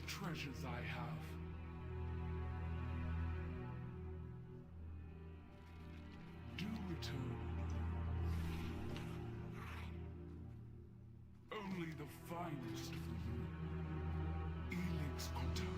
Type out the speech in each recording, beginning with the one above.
treasures I have. Do return. Only the finest for you. Elix Otto.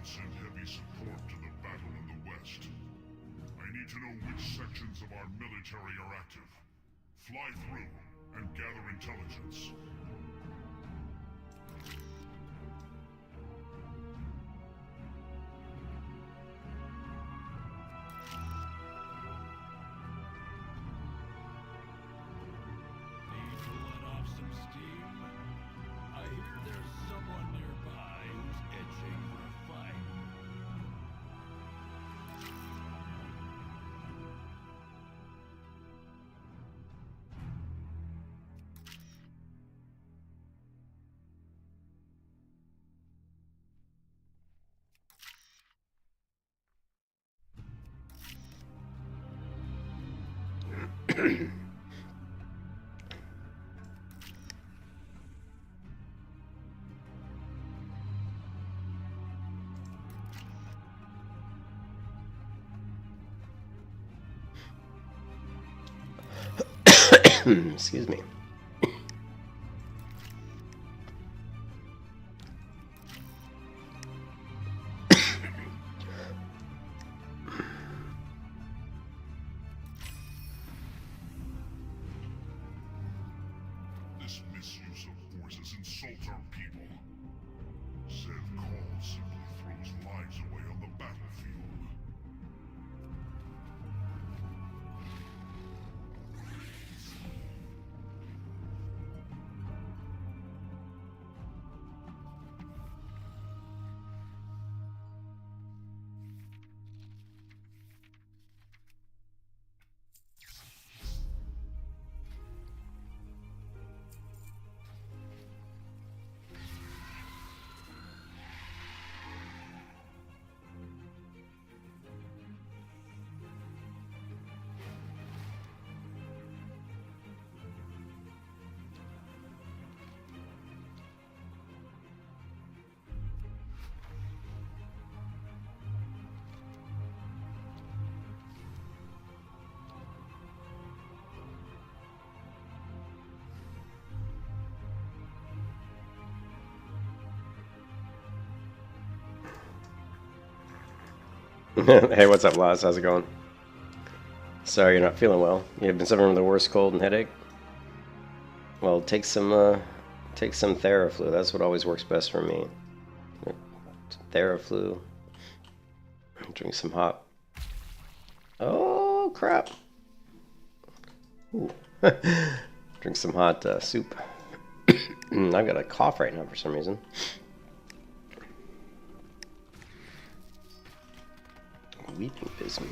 Send heavy support to the battle in the west. I need to know which sections of our military are active. Fly through and gather intelligence. Need to let off some steam? I hear there's someone nearby who's itching for a fight. Excuse me. This misuse of forces insults our people. Said Call simply throws lives away on the battlefield. Hey, what's up, Laz? How's it going? Sorry you're not feeling well. You've been suffering from the worst cold and headache? Well, take some Theraflu. That's what always works best for me. Theraflu. Drink some hot. Oh, crap. Ooh. Drink some hot soup. I've got a cough right now for some reason. Weeping Bism.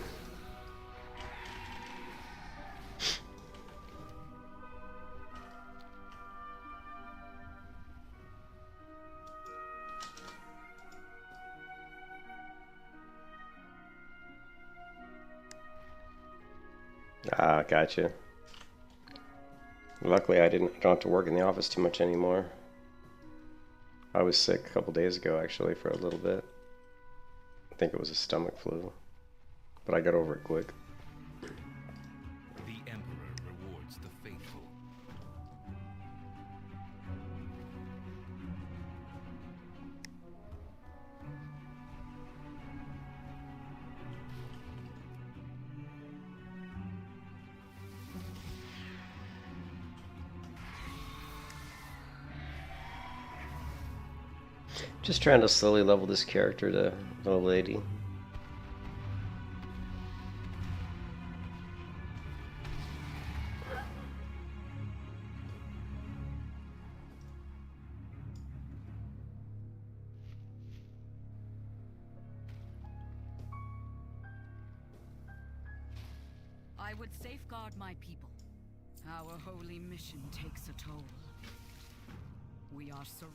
Ah, gotcha. Luckily, I don't have to work in the office too much anymore. I was sick a couple days ago, actually, for a little bit. I think it was a stomach flu, but I got over it quick. The Emperor rewards Just trying to slowly level this character to level 80. I would safeguard my people. Our holy mission takes a toll. We are so...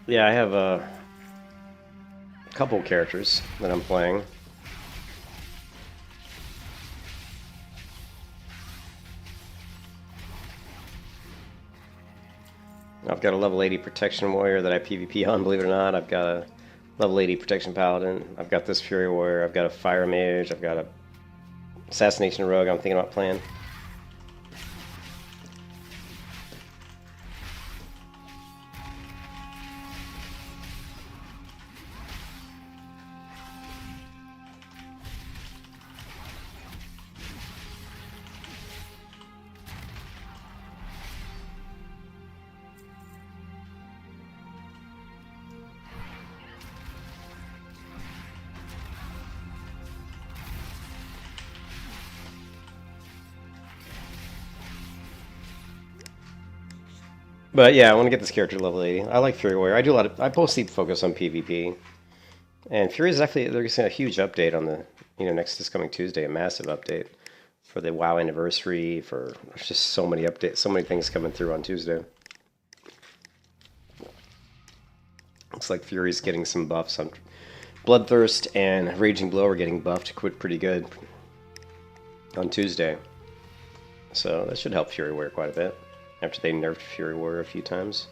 Yeah, I have a couple characters that I'm playing. I've got a level 80 protection warrior that I PvP on, believe it or not. I've got a level 80 protection paladin. I've got this fury warrior. I've got a fire mage. I've got a assassination rogue I'm thinking about playing. But yeah, I want to get this character to level 80. I like Fury Warrior. I do a lot of. I mostly focus on PvP, and Fury is actually they're getting a huge update on the this coming Tuesday, a massive update for the WoW anniversary. There's just so many updates, so many things coming through on Tuesday. Looks like Fury's getting some buffs on Bloodthirst and Raging Blow are getting buffed pretty good on Tuesday, so that should help Fury Warrior quite a bit. After they nerfed Fury Warrior a few times.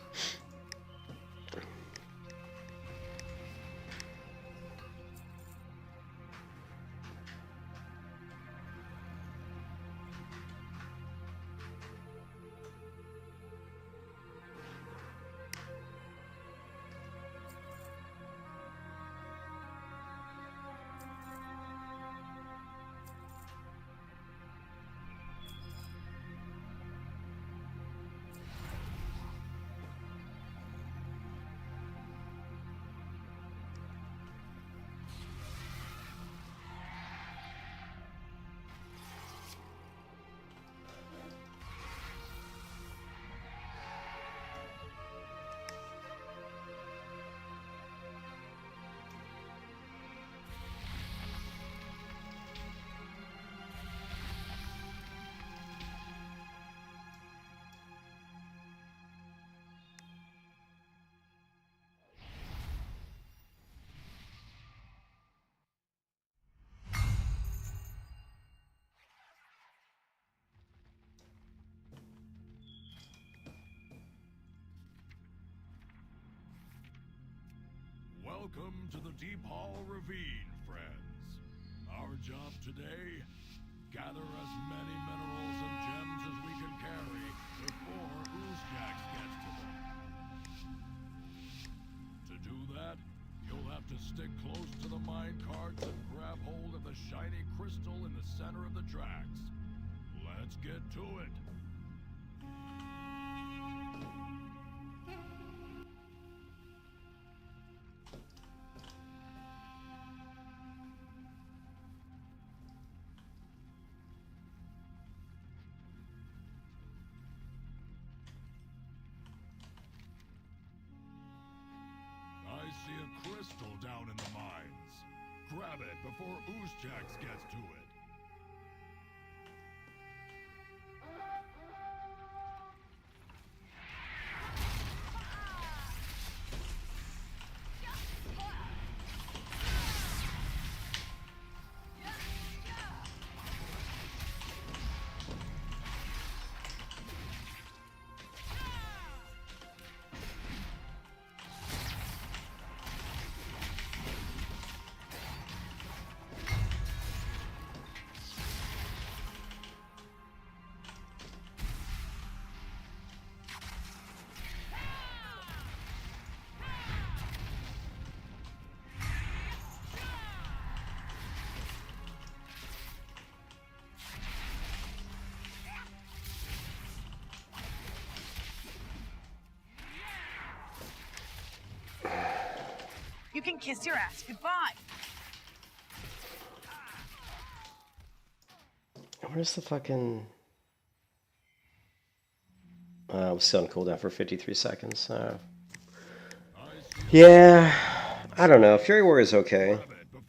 Welcome to the Deep Hall Ravine, friends. Our job today, gather as many minerals and gems as we can carry before Oozjax gets to them. To do that, you'll have to stick close to the mine carts and grab hold of the shiny crystal in the center of the tracks. Let's get to it. Down in the mines. Grab it before Oozjax gets to it. can kiss your ass goodbye. Where's the fucking... we're still on cooldown for 53 seconds. Yeah, I don't know. Fury Warrior is okay.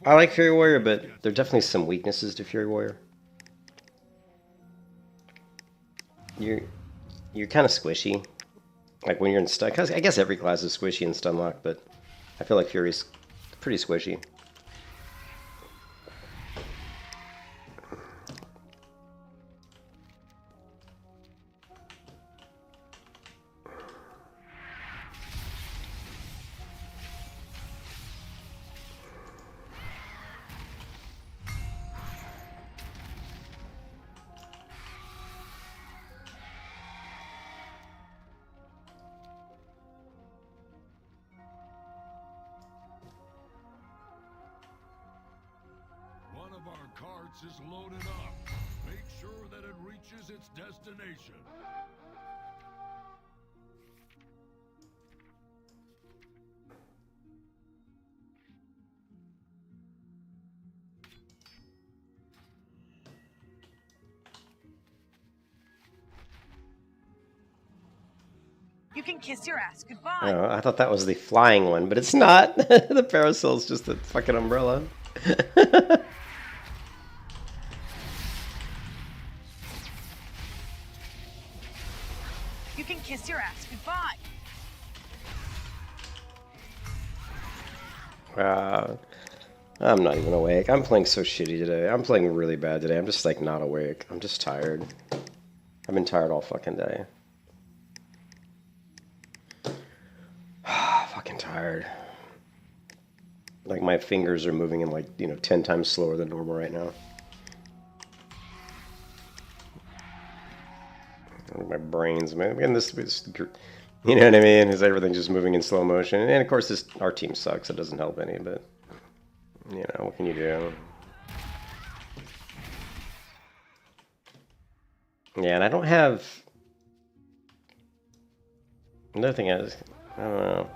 I like Fury Warrior, but there are definitely some weaknesses to Fury Warrior. You're kind of squishy. Like when you're in stun. I guess every class is squishy in stun lock, but I feel like Fury's pretty squishy. One of our carts is loaded up. Make sure that it reaches its destination. You can kiss your ass goodbye. Oh, I thought that was the flying one, but it's not. The parasol's just a fucking umbrella. You can kiss your ass goodbye. I'm not even awake. I'm playing so shitty today. I'm playing really bad today. I'm just like not awake. I'm just tired. I've been tired all fucking day. Fucking tired. Like my fingers are moving in like, 10 times slower than normal right now. My brain's moving. And this, you know what I mean? Is everything just moving in slow motion? And of course, our team sucks. It doesn't help any, but what can you do? Yeah, and I don't have. Another thing is, I don't know.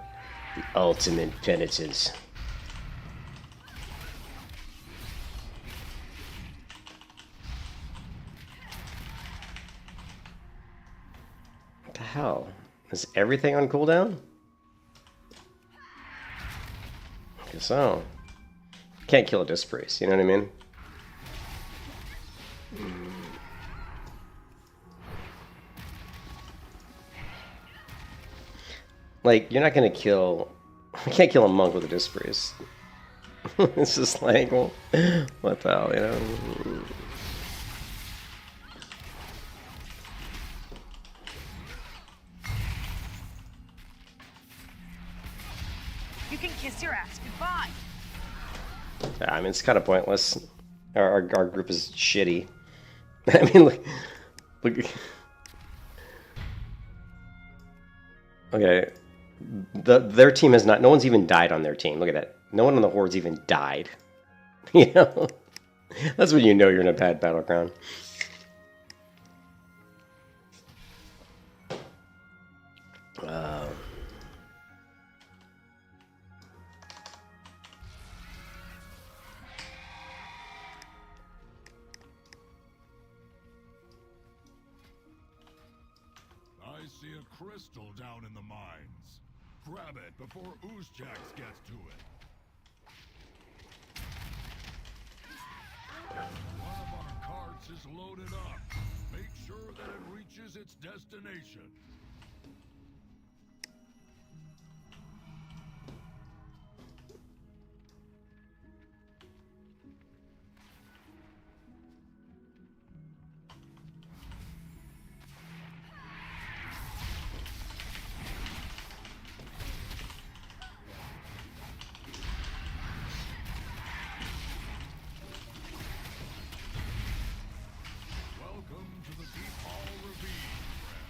The ultimate penitence. What the hell? Is everything on cooldown? I guess so. Can't kill a disc priest, you know what I mean? Like, you're not gonna kill... You can't kill a monk with a disc priest. It's just like, well, what the hell, you know? You can kiss your ass goodbye. Yeah, I mean, it's kind of pointless. Our group is shitty. I mean, look. Okay. Their team has not... No one's even died on their team. Look at that. No one on the Horde's even died. You know? That's when you know you're in a bad battleground. I see a crystal down in the mines. Grab it before Oozjax gets to it. One of our carts is loaded up. Make sure that it reaches its destination.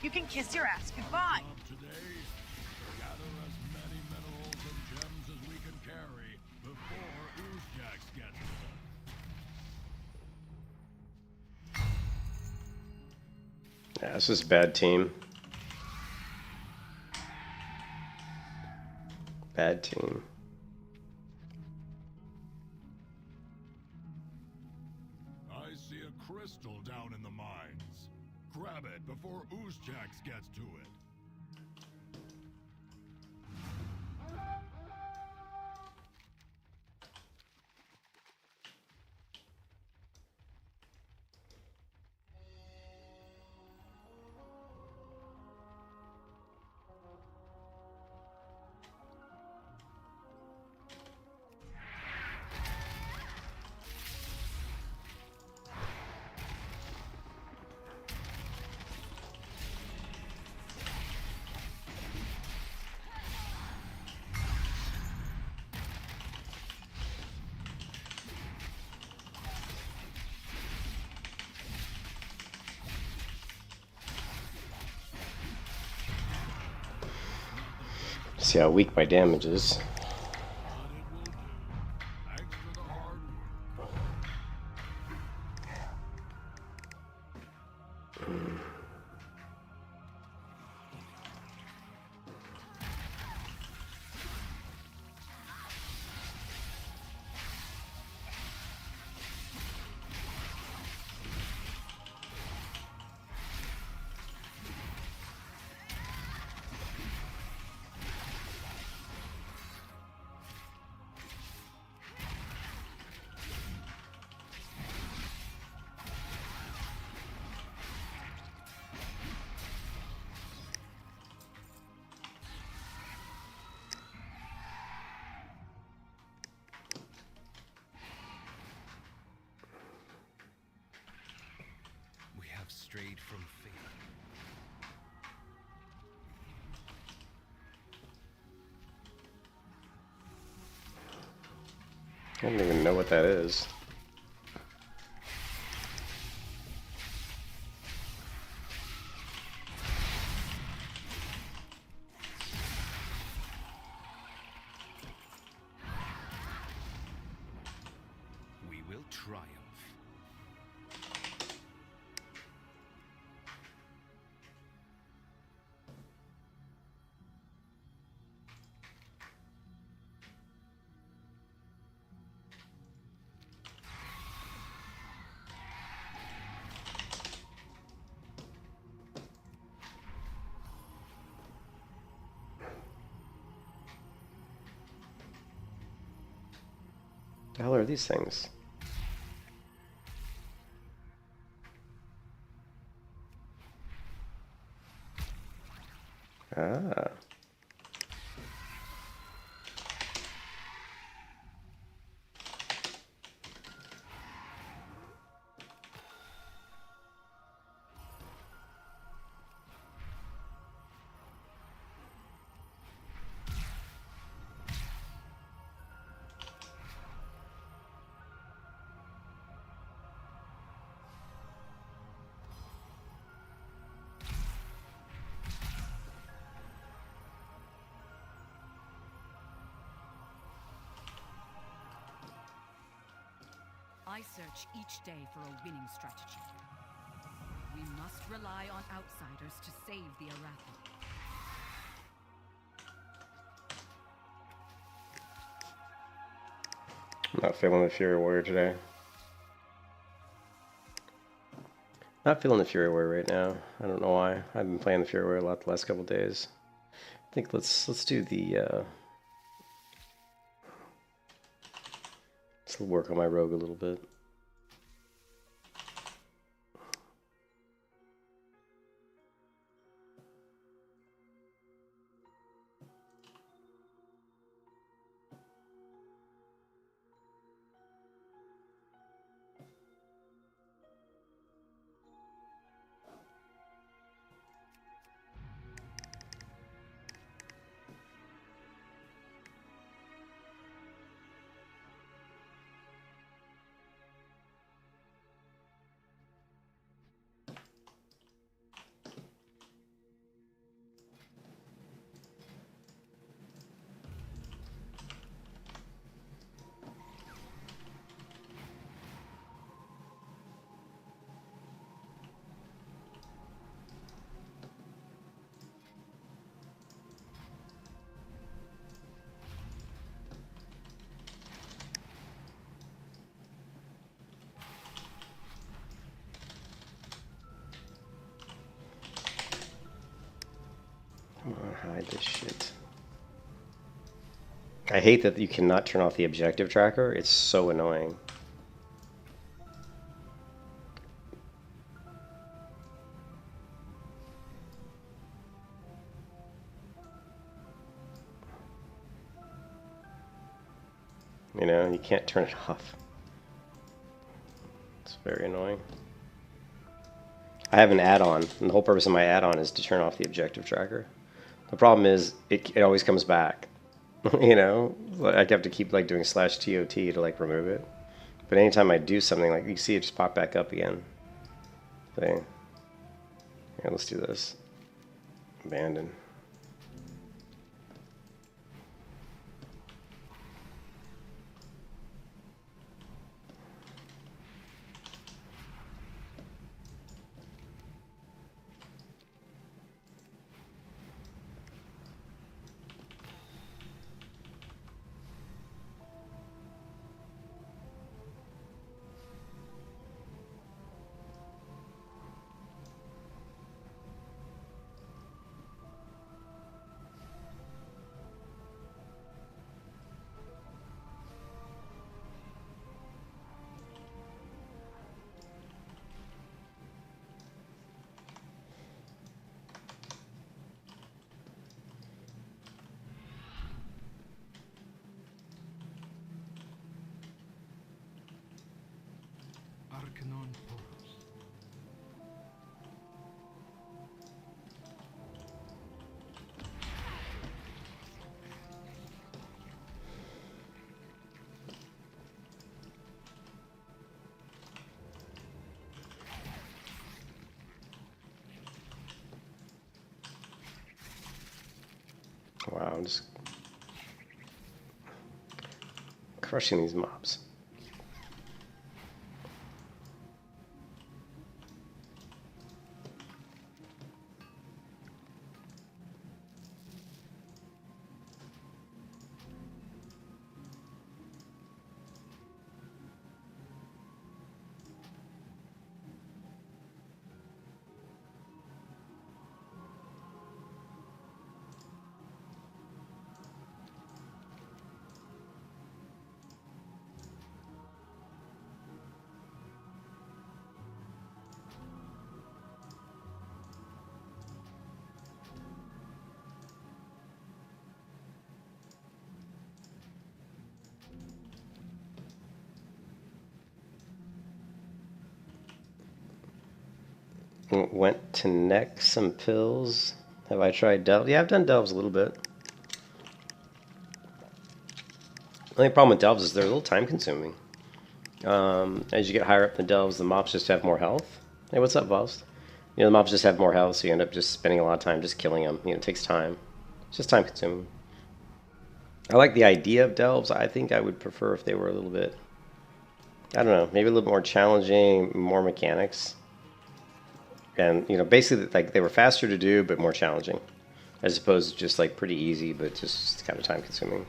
You can kiss your ass goodbye. Today, gather as many minerals and gems as we can carry before Oozjax gets to them. Yeah, this is a bad team. Bad team. I see a crystal down in the mines. Grab it before Oozjax gets to it. See how weak my damage is. But it will do. Thanks for the hard work. We have strayed from faith. I don't even know what that is. We will triumph. The hell are these things? Ah. I search each day for a winning strategy. We must rely on outsiders to save the Arathi. I'm not feeling the Fury Warrior today. Not feeling the Fury Warrior right now. I don't know why. I've been playing the Fury Warrior a lot the last couple days. I think let's do the let's work on my rogue a little bit. Hide this shit. I hate that you cannot turn off the objective tracker. It's so annoying. You know, you can't turn it off. It's very annoying. I have an add-on, and the whole purpose of my add-on is to turn off the objective tracker. The problem is, it always comes back. You know? I have to keep like doing /TOT to like remove it. But anytime I do something, like you see it just pop back up again. Thing. Here, let's do this. Abandon. Arcanon Poros. Wow, I'm just crushing these mobs. Went to neck some pills. Have I tried delve? Yeah, I've done delves a little bit. The only problem with delves is they're a little time consuming. As you get higher up in the delves, the mobs just have more health. Hey, what's up, Vost? You know, the mobs just have more health, so you end up just spending a lot of time just killing them. You know, it takes time. It's just time consuming. I like the idea of delves. I think I would prefer if they were a little bit, I don't know, maybe a little more challenging, more mechanics. And, you know, basically, like, they were faster to do, but more challenging. As opposed to just, like, pretty easy, but just kind of time-consuming.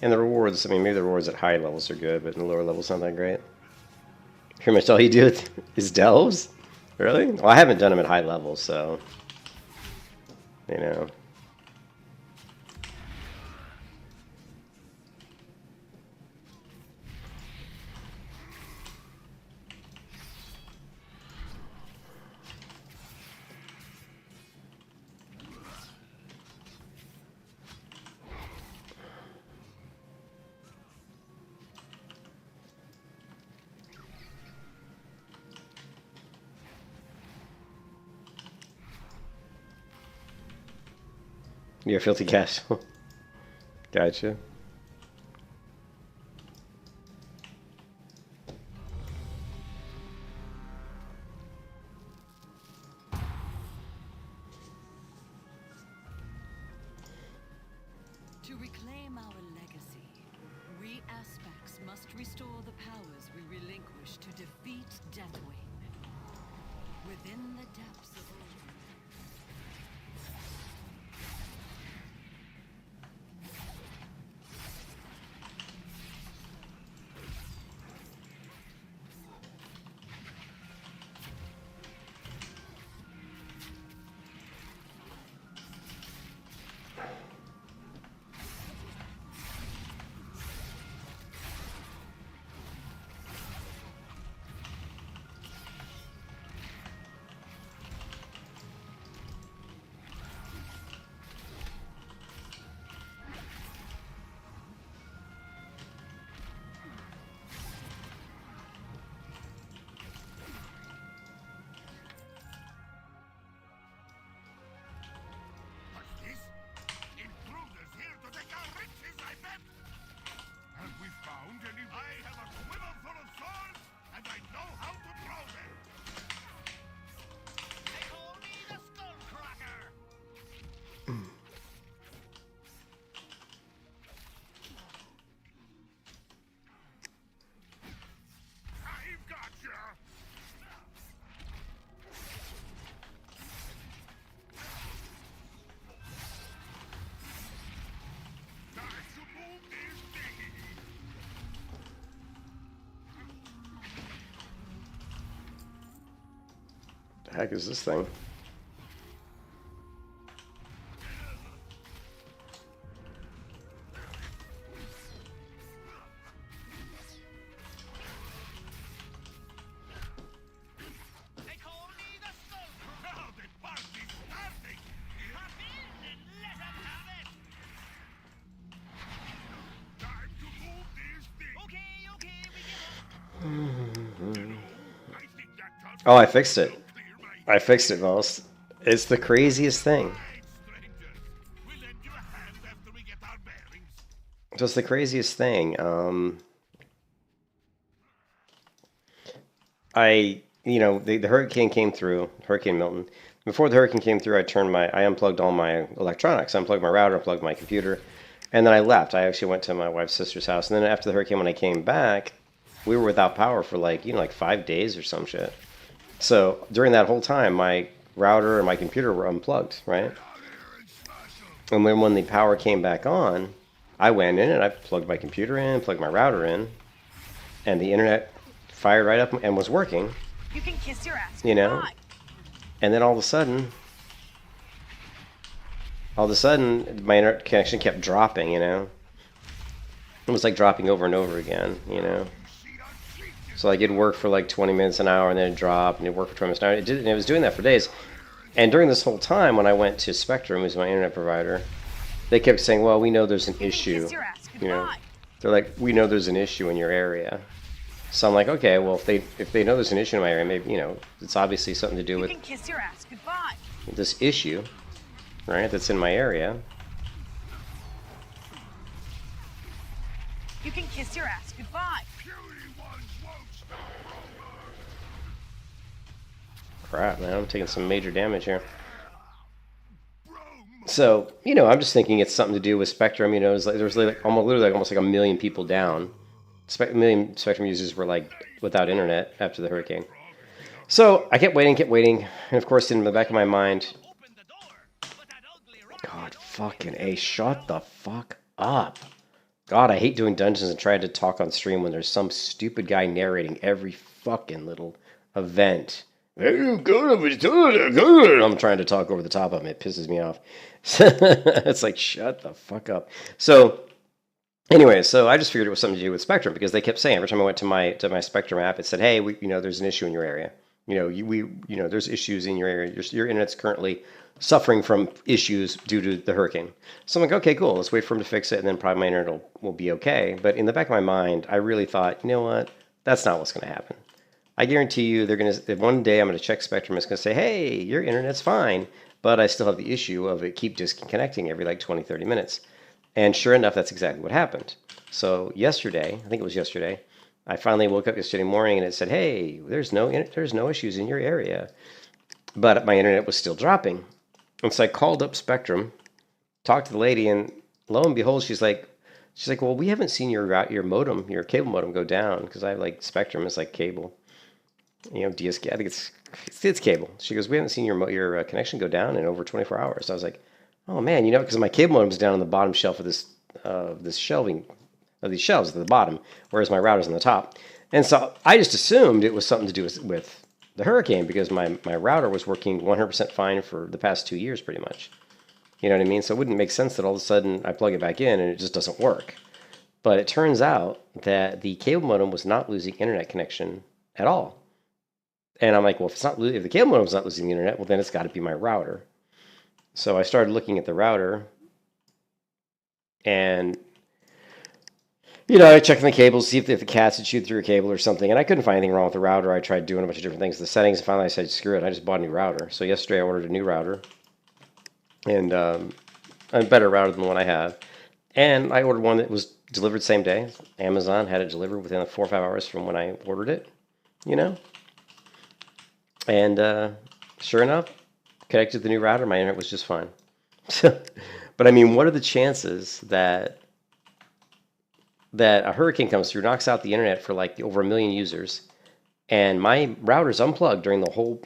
And the rewards, I mean, maybe the rewards at high levels are good, but in the lower levels, not that great. Pretty much all you do is delves? Really? Well, I haven't done them at high levels, so, you know. You're filthy cash. Gotcha. To reclaim our legacy, we aspects must restore the powers we relinquished to defeat Deathwing. Within the depths of heck is this thing? They call me the Skulker. Now the party's starting. Hop in and let 'em have it. Time to move this thing. Okay, we give up. I think that touch Oh, I fixed it. will clear my I fixed it, Voss. It's the craziest thing. head, stranger. We'll lend you a hand after we get our bearings. Just the craziest thing. The hurricane came through, Hurricane Milton. Before the hurricane came through, I unplugged all my electronics. I unplugged my router, unplugged my computer, and then I left. I actually went to my wife's sister's house, and then after the hurricane, when I came back, we were without power for like 5 days or some shit. So during that whole time, my router and my computer were unplugged, right? And when the power came back on, I went in and I plugged my computer in, plugged my router in, and the internet fired right up and was working, You can kiss your ass. you know? Goodbye. And then all of a sudden, my internet connection kept dropping, you know? It was like dropping over and over again, you know? So like it'd work for like 20 minutes an hour and then it'd drop and it'd work for 20 minutes an hour. And it was doing that for days. And during this whole time, when I went to Spectrum, who's my internet provider, they kept saying, well, we know there's an You can issue. kiss your ass. You know, Goodbye. they're like, we know there's an issue in your area. So I'm like, okay, well, if they know there's an issue in my area, maybe, it's obviously something to do You with can kiss your ass. Goodbye. this issue, right, that's in my area. You can kiss your ass. Goodbye. Crap, man, I'm taking some major damage here. So, I'm just thinking it's something to do with Spectrum. It's like there's almost like a million people down. A million Spectrum users were like without internet after the hurricane. So I kept waiting, and of course in the back of my mind, Open the door, but that ugly rock God fucking A, shut the fuck up. God, I hate doing dungeons and trying to talk on stream when there's some stupid guy narrating every fucking little event. I'm trying to talk over the top of him. It pisses me off. It's like, shut the fuck up. So, anyway, so I just figured it was something to do with Spectrum because they kept saying every time I went to my Spectrum app, it said, "Hey, there's an issue in your area. There's issues in your area. Your internet's currently suffering from issues due to the hurricane." So I'm like, okay, cool. Let's wait for him to fix it, and then probably my internet will be okay. But in the back of my mind, I really thought, you know what? That's not what's going to happen. I guarantee you, one day I'm going to check Spectrum. It's going to say, "Hey, your internet's fine," but I still have the issue of it keep disconnecting every like 20, 30 minutes. And sure enough, that's exactly what happened. So yesterday, I think it was yesterday, I finally woke up yesterday morning and it said, "Hey, there's no issues in your area," but my internet was still dropping. And so I called up Spectrum, talked to the lady, and lo and behold, she's like, "Well, we haven't seen your modem, your cable modem go down because I have like Spectrum is like cable, DSK. I think it's cable." She goes, "We haven't seen your connection go down in over 24 hours." I was like, "Oh man, because my cable modem's down on the bottom shelf of this shelving of these shelves at the bottom, whereas my router's on the top." And so I just assumed it was something to do with the hurricane because my router was working 100% fine for the past 2 years, pretty much. You know what I mean? So it wouldn't make sense that all of a sudden I plug it back in and it just doesn't work. But it turns out that the cable modem was not losing internet connection at all. And I'm like, well, if the cable modem's not losing the internet, well, then it's got to be my router. So I started looking at the router, and I checked the cables, see if the cats had chewed through a cable or something, and I couldn't find anything wrong with the router. I tried doing a bunch of different things, the settings, and finally I said, screw it, I just bought a new router. So yesterday I ordered a new router, and a better router than the one I have. And I ordered one that was delivered same day. Amazon had it delivered within 4 or 5 hours from when I ordered it, And sure enough, connected to the new router, my internet was just fine. But I mean, what are the chances that a hurricane comes through, knocks out the internet for like over 1 million users, and my router's unplugged during the whole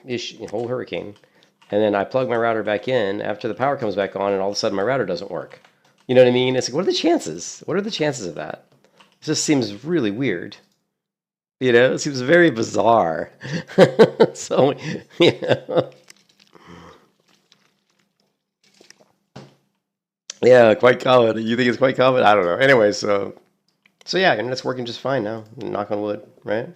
hurricane, and then I plug my router back in after the power comes back on, and all of a sudden my router doesn't work? You know what I mean? It's like, what are the chances? What are the chances of that? It just seems really weird. You know, it seems very bizarre. So, you know. Yeah, quite common. You think it's quite common? I don't know. Anyway, so yeah, internet's working just fine now. Knock on wood, right?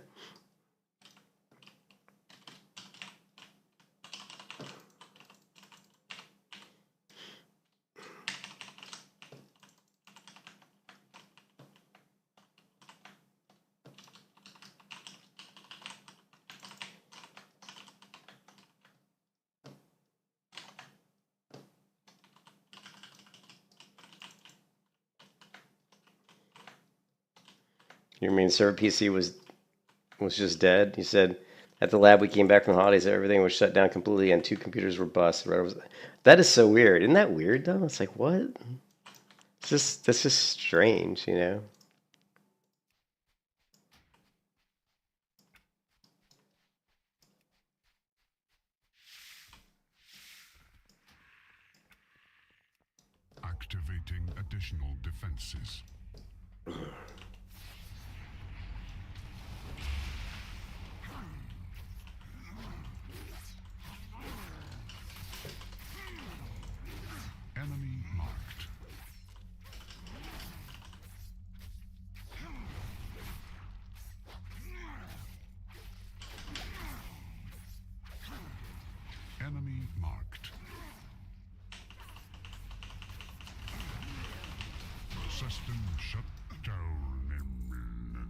Your main server PC was just dead. You said at the lab we came back from the holidays, everything was shut down completely, and 2 computers were bust. That is so weird. Isn't that weird though? It's like what? That's just strange, you know. Activating additional defenses. Enemy marked. Enemy marked. System shut down imminent.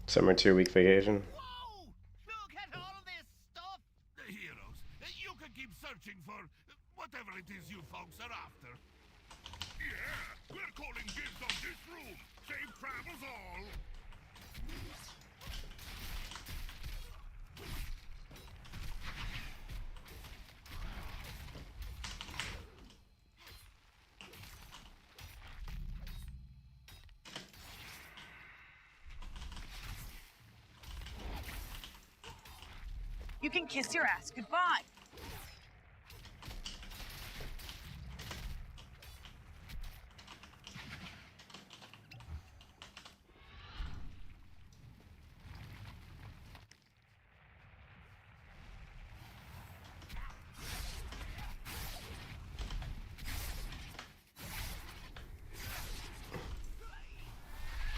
Summer 2-week vacation. Whoa! Look at all this stuff! The heroes. You can keep searching for whatever it is you folks are after. Yeah, we're calling dibs on this room. Save travels all. You can kiss your ass goodbye.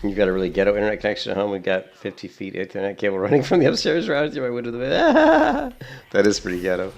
You've got a really ghetto internet connection at home. We've got 50 feet internet cable running from the upstairs router through my window to the bed. That is pretty ghetto.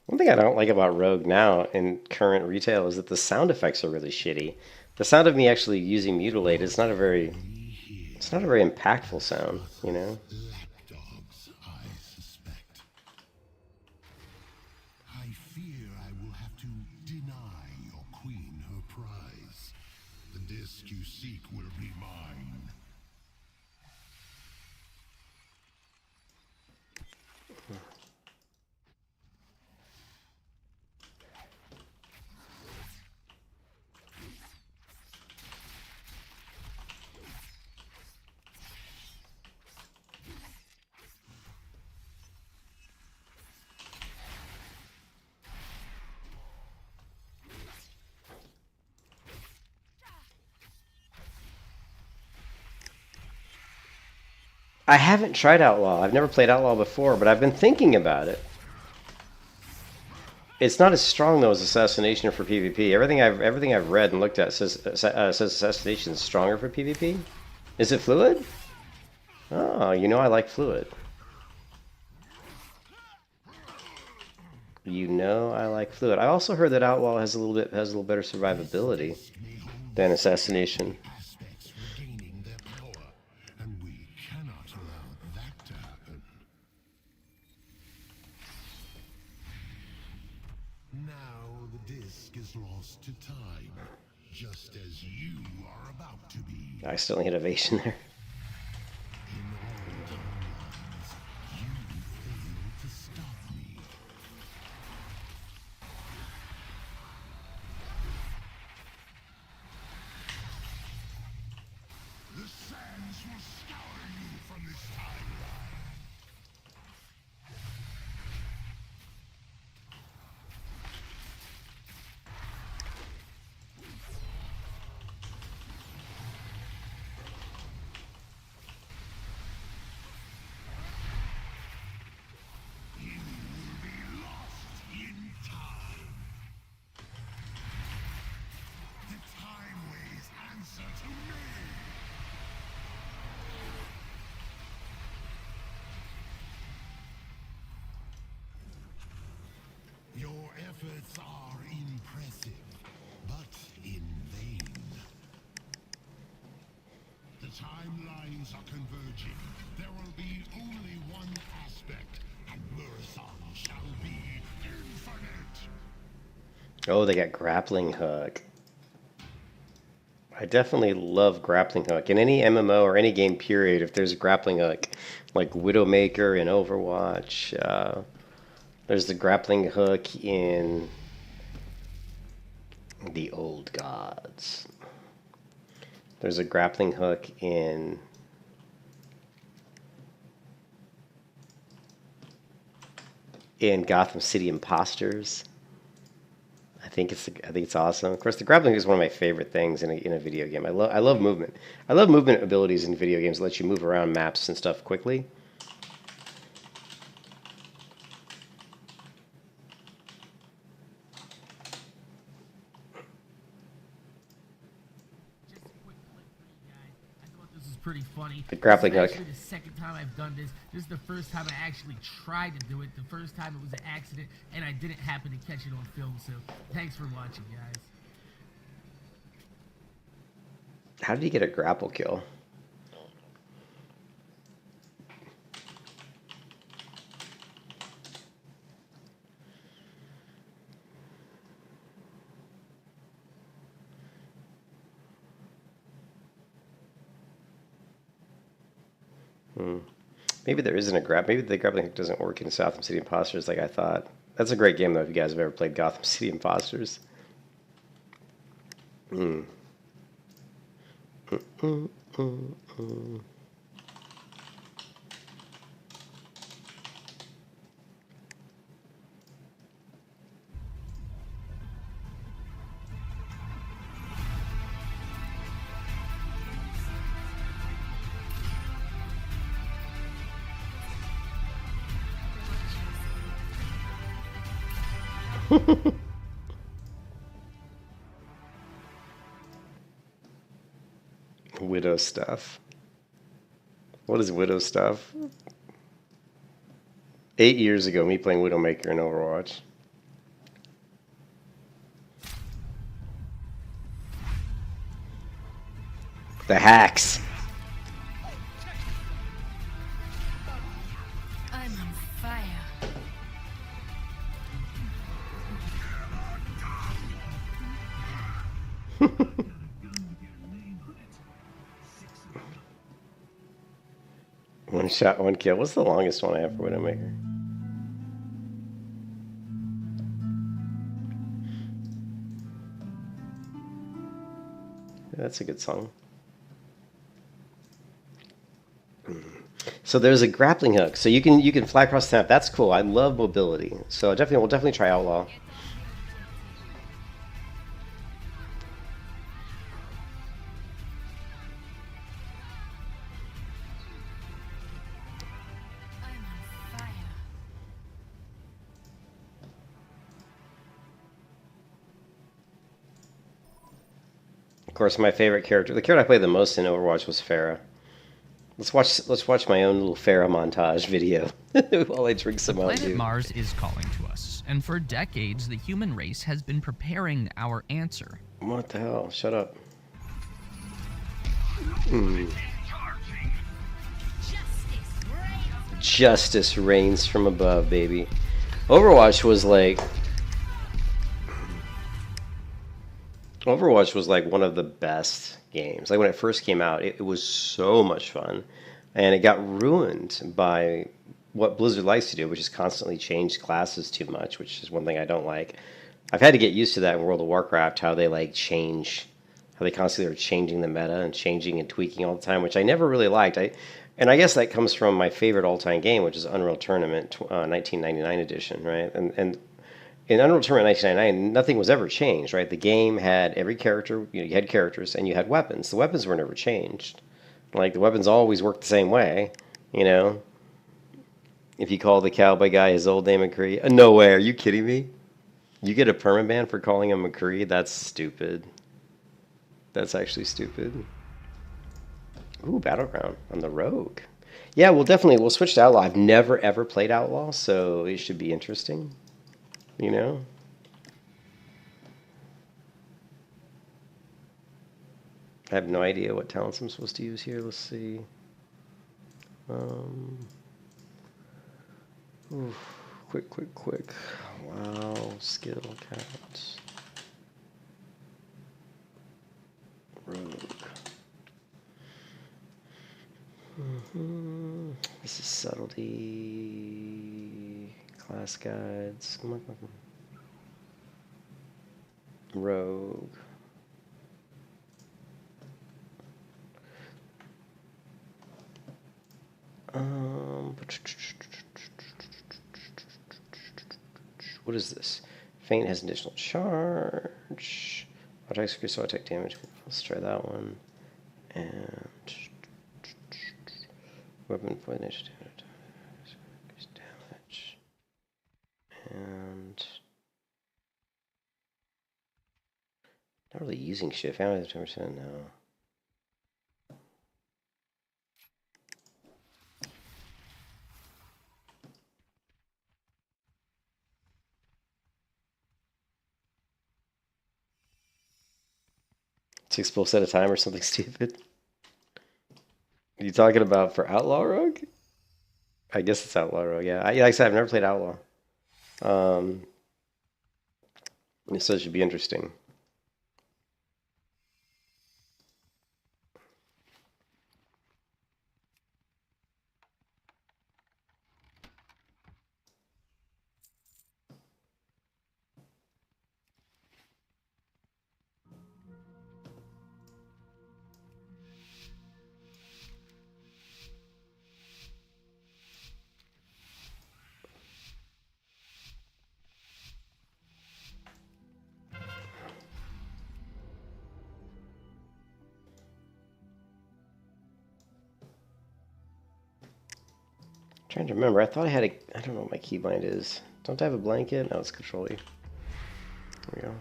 One thing I don't like about Rogue now in current retail is that the sound effects are really shitty. The sound of me actually using Mutilate is not a very impactful sound, you know? Lapdogs, I suspect. I fear I will have to deny your queen her prize. The disc you seek will be mine. I haven't tried Outlaw. I've never played Outlaw before, but I've been thinking about it. It's not as strong though as Assassination for PvP. Everything I've read and looked at says Assassination is stronger for PvP. Is it fluid? Oh, you know I like fluid. You know I like fluid. I also heard that Outlaw has a little better survivability than Assassination. Aspects regaining their power, and we cannot allow that to happen. Now the disc is lost to time, just as you are about to be. I still need evasion there. In all timelines, you failed to stop me. The sands will scour you from this timeline. You will be lost in time. The time ways answer to me. Your efforts are impressive, but in vain. The timelines are converging. There will be only one aspect, and Murasang shall be infinite. Oh, they got grappling hook. I definitely love grappling hook. In any MMO or any game period, if there's a grappling hook, like Widowmaker in Overwatch, there's the grappling hook in the Old Gods. There's a grappling hook in Gotham City Imposters. I think it's awesome. Of course, the grappling hook is one of my favorite things in a video game. I love movement. I love movement abilities in video games that let you move around maps and stuff quickly. Pretty funny. The grappling This is hook. actually the second time I've done this. This is the first time I actually tried to do it. The first time it was an accident, and I didn't happen to catch it on film. So thanks for watching, guys. How did he get a grapple kill? Maybe there isn't a maybe the grappling hook doesn't work in Gotham City Imposters like I thought. That's a great game though if you guys have ever played Gotham City Imposters. Widow stuff. What is Widow stuff? 8 years ago, me playing Widowmaker in Overwatch. The hacks. I'm on fire. One shot, one kill. What's the longest one I have for Widowmaker? Yeah, that's a good song. So there's a grappling hook, so you can fly across the map. That's cool. I love mobility, so we'll definitely try Outlaw. I'm on fire. Of course, my favorite character, the character I played the most in Overwatch was Pharah. Let's watch my own little Farah montage video while I drink some Planet Mountain Dew. Mars is calling to us, and for decades the human race has been preparing our answer. What the hell? Shut up. Justice reigns from above, baby. Overwatch was like one of the best games. Like when it first came out, it was so much fun, and it got ruined by what Blizzard likes to do, which is constantly change classes too much, which is one thing I don't like. I've had to get used to that in World of Warcraft, how they how they constantly are changing the meta and changing and tweaking all the time, which I never really liked. And I guess that comes from my favorite all-time game, which is Unreal Tournament 1999 edition, right? And in Unreal Tournament 1999, nothing was ever changed, right? The game had every character, you had characters, and you had weapons. The weapons were never changed. Like, the weapons always worked the same way, you know? If you call the cowboy guy his old name McCree, no way, are you kidding me? You get a permaban for calling him McCree? That's stupid. That's actually stupid. Ooh, Battleground on the Rogue. Yeah, we'll switch to Outlaw. I've never, ever played Outlaw, so it should be interesting. You know? I have no idea what talents I'm supposed to use here. Let's see. Oof, quick. Wow, skill count. Rogue. This is subtlety. Class guides. Come on. Rogue. What is this? Feint has additional charge. Attack increase so attack damage. Let's try that one. And weapon point initiative damage. And not really using shift. How many 10% now? Six pulls at a time or something stupid. Are you talking about for Outlaw Rogue? I guess it's Outlaw Rogue, yeah. Like I said, I've never played Outlaw. So it should be interesting. Trying to remember. I thought I had a... I don't know what my keybind is. Don't I have a blanket? No, it's Control E. There we go.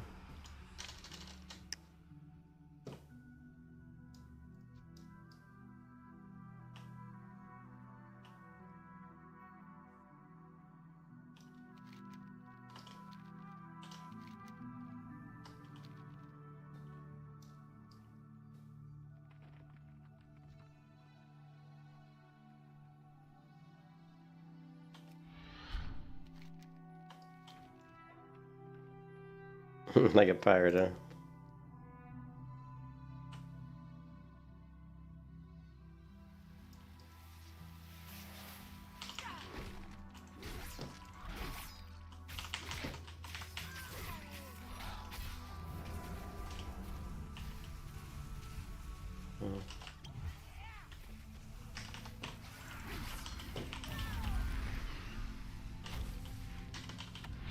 Like a pirate, huh?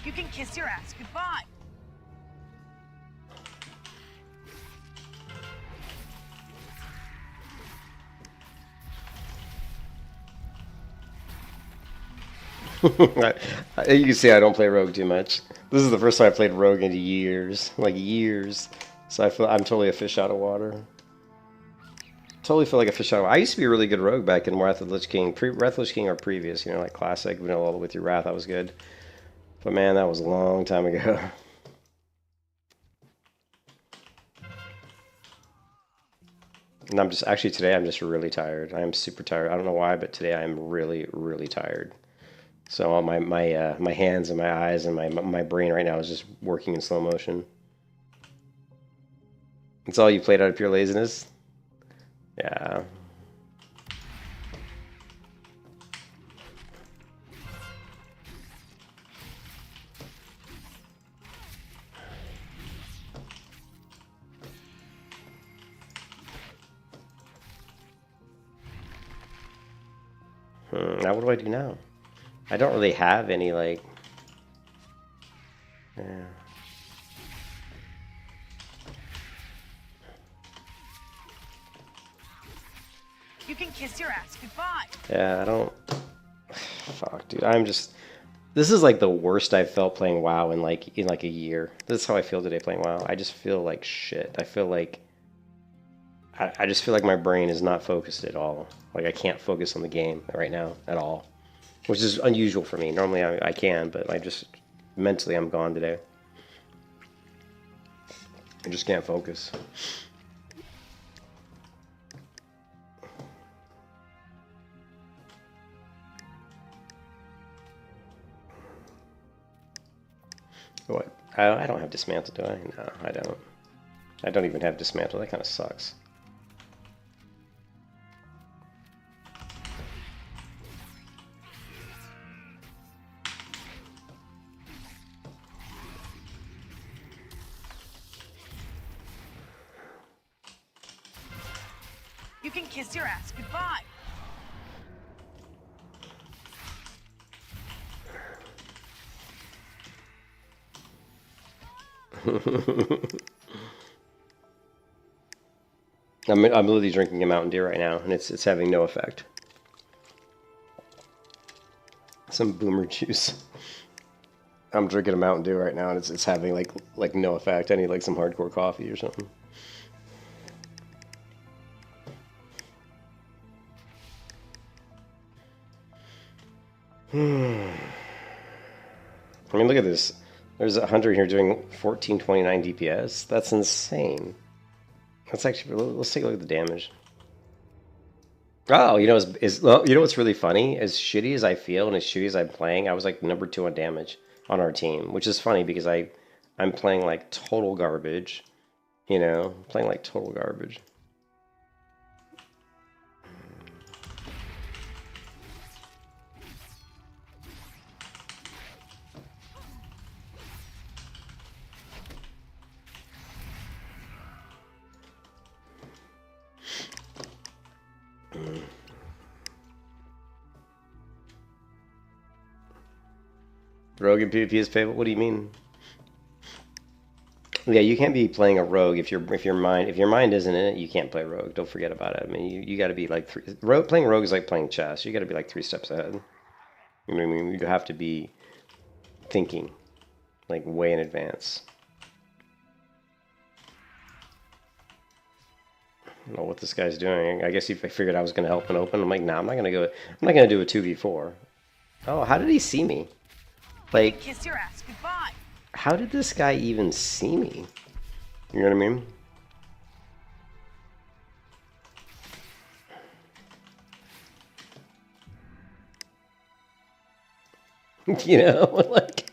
You can kiss your ass goodbye. You can see I don't play Rogue too much. This is the first time I played Rogue in years, like years. So I'm totally a fish out of water. Totally feel like a fish out of water. I used to be a really good rogue back in Wrath of the Lich King. Wrath of the Lich King or previous, you know, like classic vanilla with your Wrath, that was good. But man, that was a long time ago. And I'm just, actually today I'm just really tired. I am super tired. I don't know why, but today I'm really, really tired. So all my hands and my eyes and my brain right now is just working in slow motion. It's all you played out of pure laziness? Yeah. Now what do I do now? I don't really have any, like... Yeah. You can kiss your ass goodbye. Yeah, I don't... Fuck, dude. I'm just... This is like the worst I've felt playing WoW in like a year. This is how I feel today playing WoW. I just feel like shit. I feel like... I just feel like my brain is not focused at all. Like I can't focus on the game right now at all. Which is unusual for me. Normally I can, but I just... Mentally I'm gone today. I just can't focus. What? I don't have Dismantle, do I? No, I don't. I don't even have Dismantle. That kind of sucks. You can kiss your ass goodbye. I'm literally drinking a Mountain Dew right now, and it's having no effect. Some boomer juice. I'm drinking a Mountain Dew right now, and it's having like no effect. I need like some hardcore coffee or something. I mean, look at this. There's a hunter here doing 1429 DPS. That's insane. Let's actually let's take a look at the damage. Oh, you know, you know what's really funny? As shitty as I feel and as shitty as I'm playing, I was like number 2 on damage on our team, which is funny because I'm playing like total garbage. You know, playing like total garbage. Rogue in PvP is payable? What do you mean? Yeah, you can't be playing a rogue if your mind isn't in it. You can't play rogue. Don't forget about it. I mean, you got to be like playing rogue is like playing chess. You got to be like 3 steps ahead. You know what I mean? You have to be thinking like way in advance. I don't know what this guy's doing. I guess he figured I was going to help him open. I'm like, nah, I'm not going to go. I'm not going to do a 2v4. Oh, how did he see me? Like, Kiss your ass goodbye. How did this guy even see me? You know what I mean? You know, like...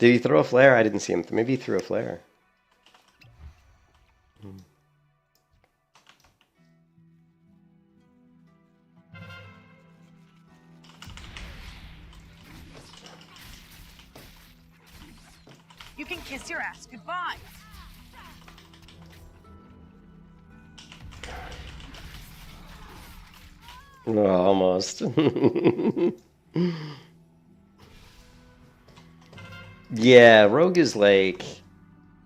Did he throw a flare? I didn't see him. Maybe he threw a flare. You can kiss your ass goodbye. Oh, almost. Yeah, Rogue is like...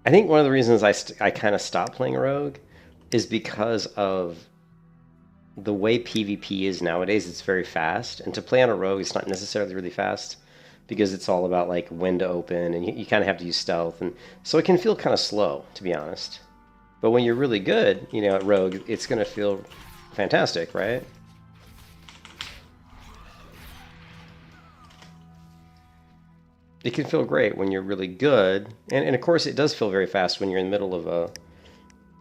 I think one of the reasons I kind of stopped playing Rogue is because of the way PvP is nowadays. It's very fast, and to play on a Rogue, it's not necessarily really fast because it's all about like when to open, and you kind of have to use stealth, and so it can feel kind of slow, to be honest. But when you're really good, you know, at Rogue, it's going to feel fantastic, right? It can feel great when you're really good. And of course, it does feel very fast when you're in the middle of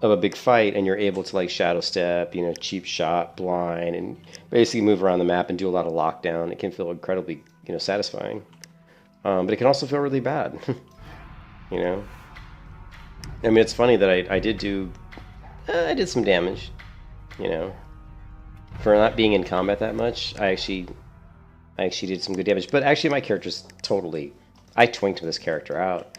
a big fight and you're able to like shadow step, you know, cheap shot, blind, and basically move around the map and do a lot of lockdown. It can feel incredibly, you know, satisfying. But it can also feel really bad, you know. I mean, it's funny that I did some damage, you know. For not being in combat that much, I actually did some good damage. But actually, my character's totally, I twinked this character out.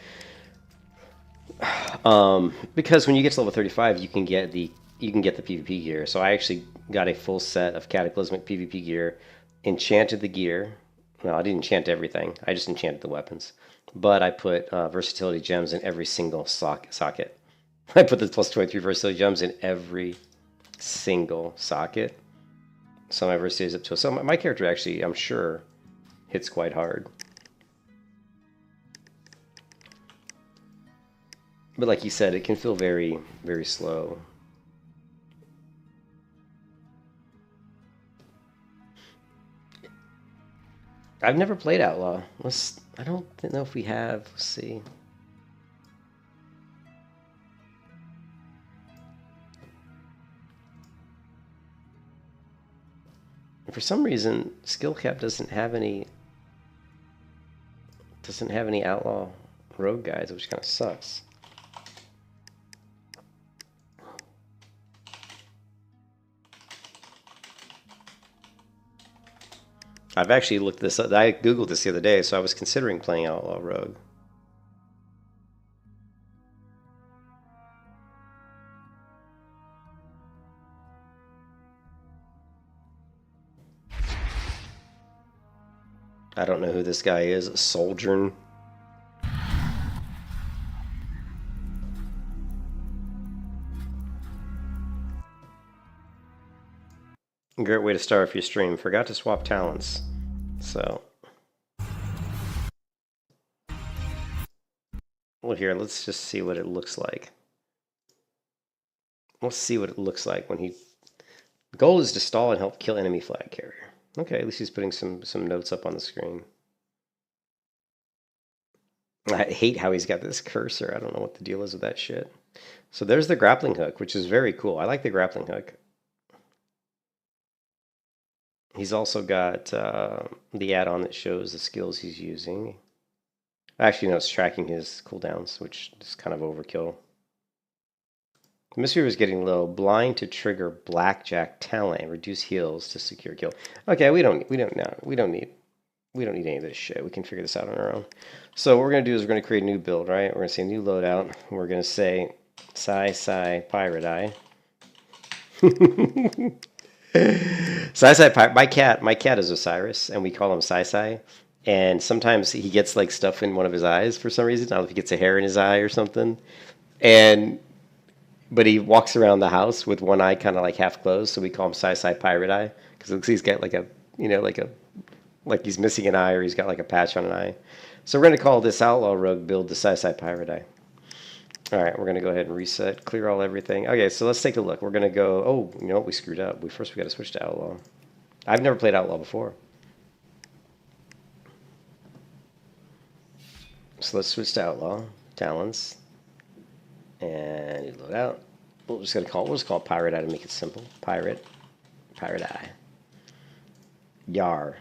Because when you get to level 35, you can get the PvP gear. So I actually got a full set of Cataclysmic PvP gear, enchanted the gear. No, I didn't enchant everything. I just enchanted the weapons. But I put versatility gems in every single socket. I put the plus 23 versatility gems in every single socket. So my versatility is up to. So my character actually, I'm sure, hits quite hard. But like you said, it can feel very, very slow. I've never played Outlaw. I don't know if we have. Let's see. And for some reason, skill cap doesn't have any Outlaw rogue guides, which kind of sucks. I've actually looked this up. I googled this the other day, so I was considering playing Outlaw Rogue. I don't know who this guy is. Sojourn. Great way to start off your stream. Forgot to swap talents. So. Well, here, let's just see what it looks like. Let's see what it looks like when he... The goal is to stall and help kill enemy flag carrier. Okay, at least he's putting some notes up on the screen. I hate how he's got this cursor. I don't know what the deal is with that shit. So there's the grappling hook, which is very cool. I like the grappling hook. He's also got the add-on that shows the skills he's using. Actually, no, it's tracking his cooldowns, which is kind of overkill. The mystery was getting low. Blind to trigger blackjack talent and reduce heals to secure kill. Okay, we don't need any of this shit. We can figure this out on our own. So what we're gonna do is we're gonna create a new build, right? We're gonna say new loadout. We're gonna say Pirate Eye. My cat is Osiris, and we call him Sai. And sometimes he gets like stuff in one of his eyes for some reason. I don't know if he gets a hair in his eye or something. But he walks around the house with one eye kind of like half closed, so we call him Sai Pirate Eye because it looks he's got like a, you know, like he's missing an eye or he's got like a patch on an eye. So we're gonna call this Outlaw Rogue build the Sai Pirate Eye. All right, we're gonna go ahead and reset, clear all everything. Okay, so let's take a look. We're gonna go. Oh, you know what? We screwed up. We got to switch to Outlaw. I've never played Outlaw before. So let's switch to Outlaw. Talents. And load out. We'll just call it Pirate Eye to make it simple. Pirate Eye. Yar.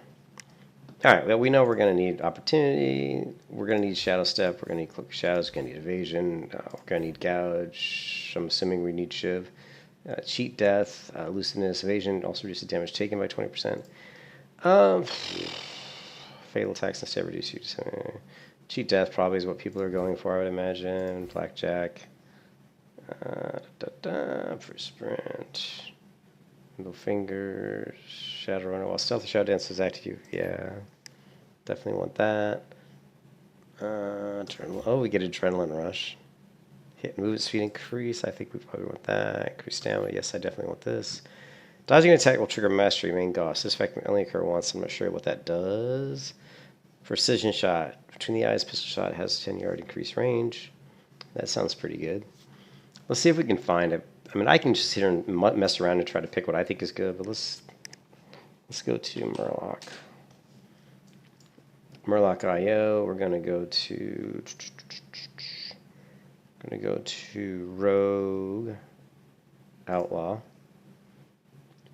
All right. Well, we know we're going to need opportunity. We're going to need shadow step. We're going to need cloak of shadows. We're going to need evasion. We're going to need gouge. I'm assuming we need shiv. Cheat death. Looseness. Evasion. Also reduces damage taken by 20%. Fatal attacks instead reduce you. Cheat death probably is what people are going for, I would imagine. Blackjack. First sprint. Middle fingers. Shadow runner. While stealth shadow dance is active. Yeah. Definitely want that. Oh, we get adrenaline rush. Hit movement speed increase. I think we probably want that. Increase stamina. Yes, I definitely want this. Dodging an attack will trigger mastery main Gauss. This effect may only occur once. I'm not sure what that does. Precision shot. Between the eyes, pistol shot has 10-yard increased range. That sounds pretty good. Let's see if we can find it. I mean, I can just sit here and mess around and try to pick what I think is good, but let's go to Murloc. Murloc IO. We're gonna go to Rogue Outlaw.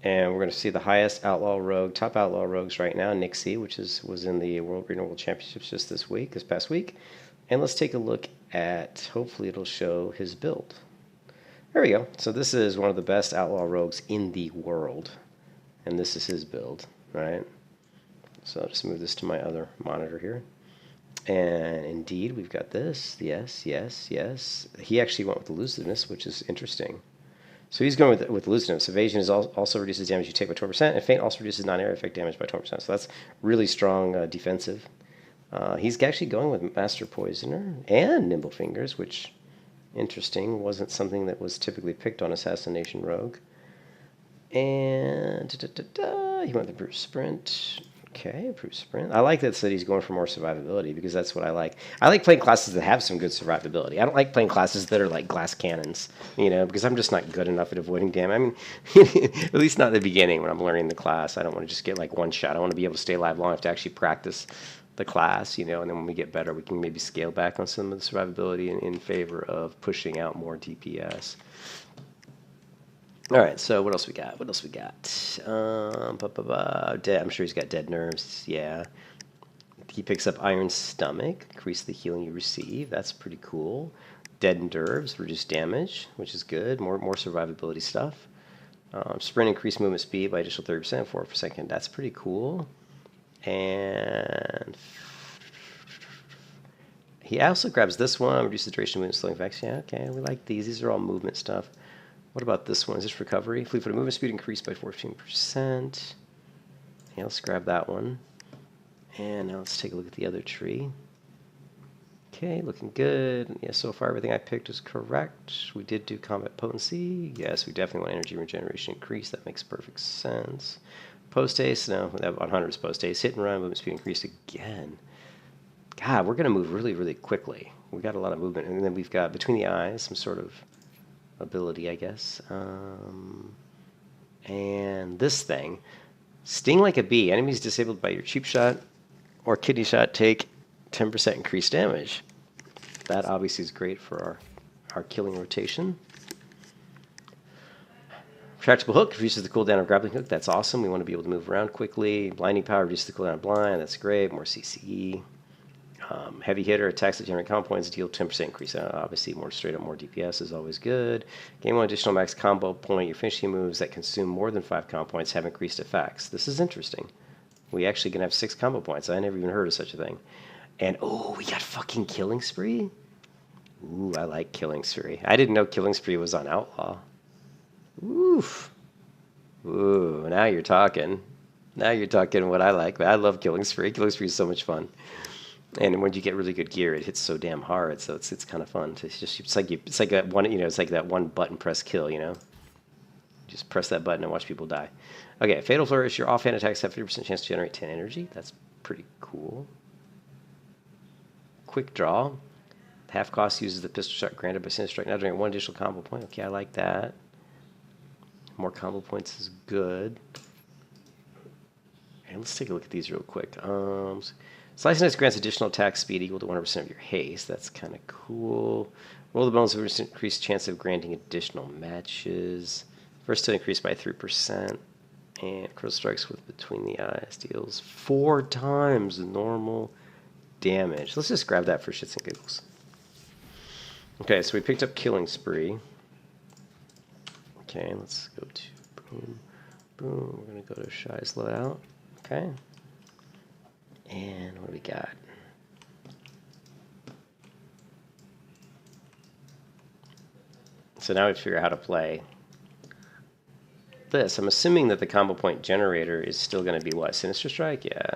And we're going to see the highest outlaw rogue, top outlaw rogues right now, Nixie, which was in the World Renewal Championships just this past week. And let's take a look at, hopefully it'll show his build. There we go. So this is one of the best outlaw rogues in the world. And this is his build, right? So I'll just move this to my other monitor here. And indeed, we've got this. Yes, yes, yes. He actually went with elusiveness, which is interesting. So he's going with elusiveness. Evasion is also reduces damage you take by 20%, and feint also reduces non-area effect damage by 20%. So that's really strong defensive. He's actually going with Master Poisoner and Nimble Fingers, which, interesting, wasn't something that was typically picked on Assassination Rogue. And he went with Brute Sprint. Okay, Brute Sprint. I like that he's going for more survivability, because that's what I like. I like playing classes that have some good survivability. I don't like playing classes that are like glass cannons, because I'm just not good enough at avoiding damage. I mean, at least not at the beginning when I'm learning the class. I don't want to just get like one shot. I want to be able to stay alive long enough to actually practice the class, and then when we get better, we can maybe scale back on some of the survivability in favor of pushing out more DPS. All right, so what else we got? Dead. I'm sure he's got dead nerves. Yeah. He picks up Iron Stomach, increase the healing you receive. That's pretty cool. Dead nerves, reduce damage, which is good. More survivability stuff. Sprint, increase movement speed by additional 30%, 4 per second. That's pretty cool. And he also grabs this one, reduce the duration of movement, slowing effects. Yeah, okay, we like these. These are all movement stuff. What about this one? Is this recovery? Fleet-footed movement speed increased by 14%. Yeah, let's grab that one. And now let's take a look at the other tree. Okay, looking good. Yeah, so far everything I picked was correct. We did do combat potency. Yes, we definitely want energy regeneration increase. That makes perfect sense. Post haste, no, that 100 is post haste. Hit and run, movement speed increased again. God, we're going to move really, really quickly. We got a lot of movement. And then we've got between the eyes some sort of ability, I guess. And this thing, sting like a bee. Enemies disabled by your cheap shot or kidney shot take 10% increased damage. That obviously is great for our killing rotation. Retractable hook reduces the cooldown of grappling hook. That's awesome. We want to be able to move around quickly. Blinding power reduces the cooldown of blind. That's great. More CCE. Heavy hitter attacks that generate combo points deal 10% increase. Obviously, more straight up, more DPS is always good. Gain 1 additional max combo point. Your finishing moves that consume more than 5 combo points have increased effects. This is interesting. We actually can have 6 combo points. I never even heard of such a thing. And oh, we got fucking Killing Spree. Ooh, I like Killing Spree. I didn't know Killing Spree was on Outlaw. Oof. Ooh, now you're talking. Now you're talking what I like. I love Killing Spree. Killing Spree is so much fun. And when you get really good gear, it hits so damn hard. So it's kind of fun. It's like that one, it's like that one button press kill, Just press that button and watch people die. Okay, Fatal Flourish. Your offhand attacks have 50% chance to generate 10 energy. That's pretty cool. Quick Draw. Half cost uses the pistol shot granted by Sinister Strike. Now generate 1 additional combo point. Okay, I like that. More combo points is good. And let's take a look at these real quick. Slicing Dice grants additional attack speed equal to 100% of your haste. That's kind of cool. Roll the bones with increased chance of granting additional matches. First to increase by 3%. And Critical Strikes with Between the Eyes deals 4 times the normal damage. Let's just grab that for shits and giggles. Okay, so we picked up Killing Spree. Okay, let's go to boom, boom. We're going to go to Shy's loadout. Okay. And what do we got? So now we figure out how to play this. I'm assuming that the combo point generator is still going to be what? Sinister Strike? Yeah.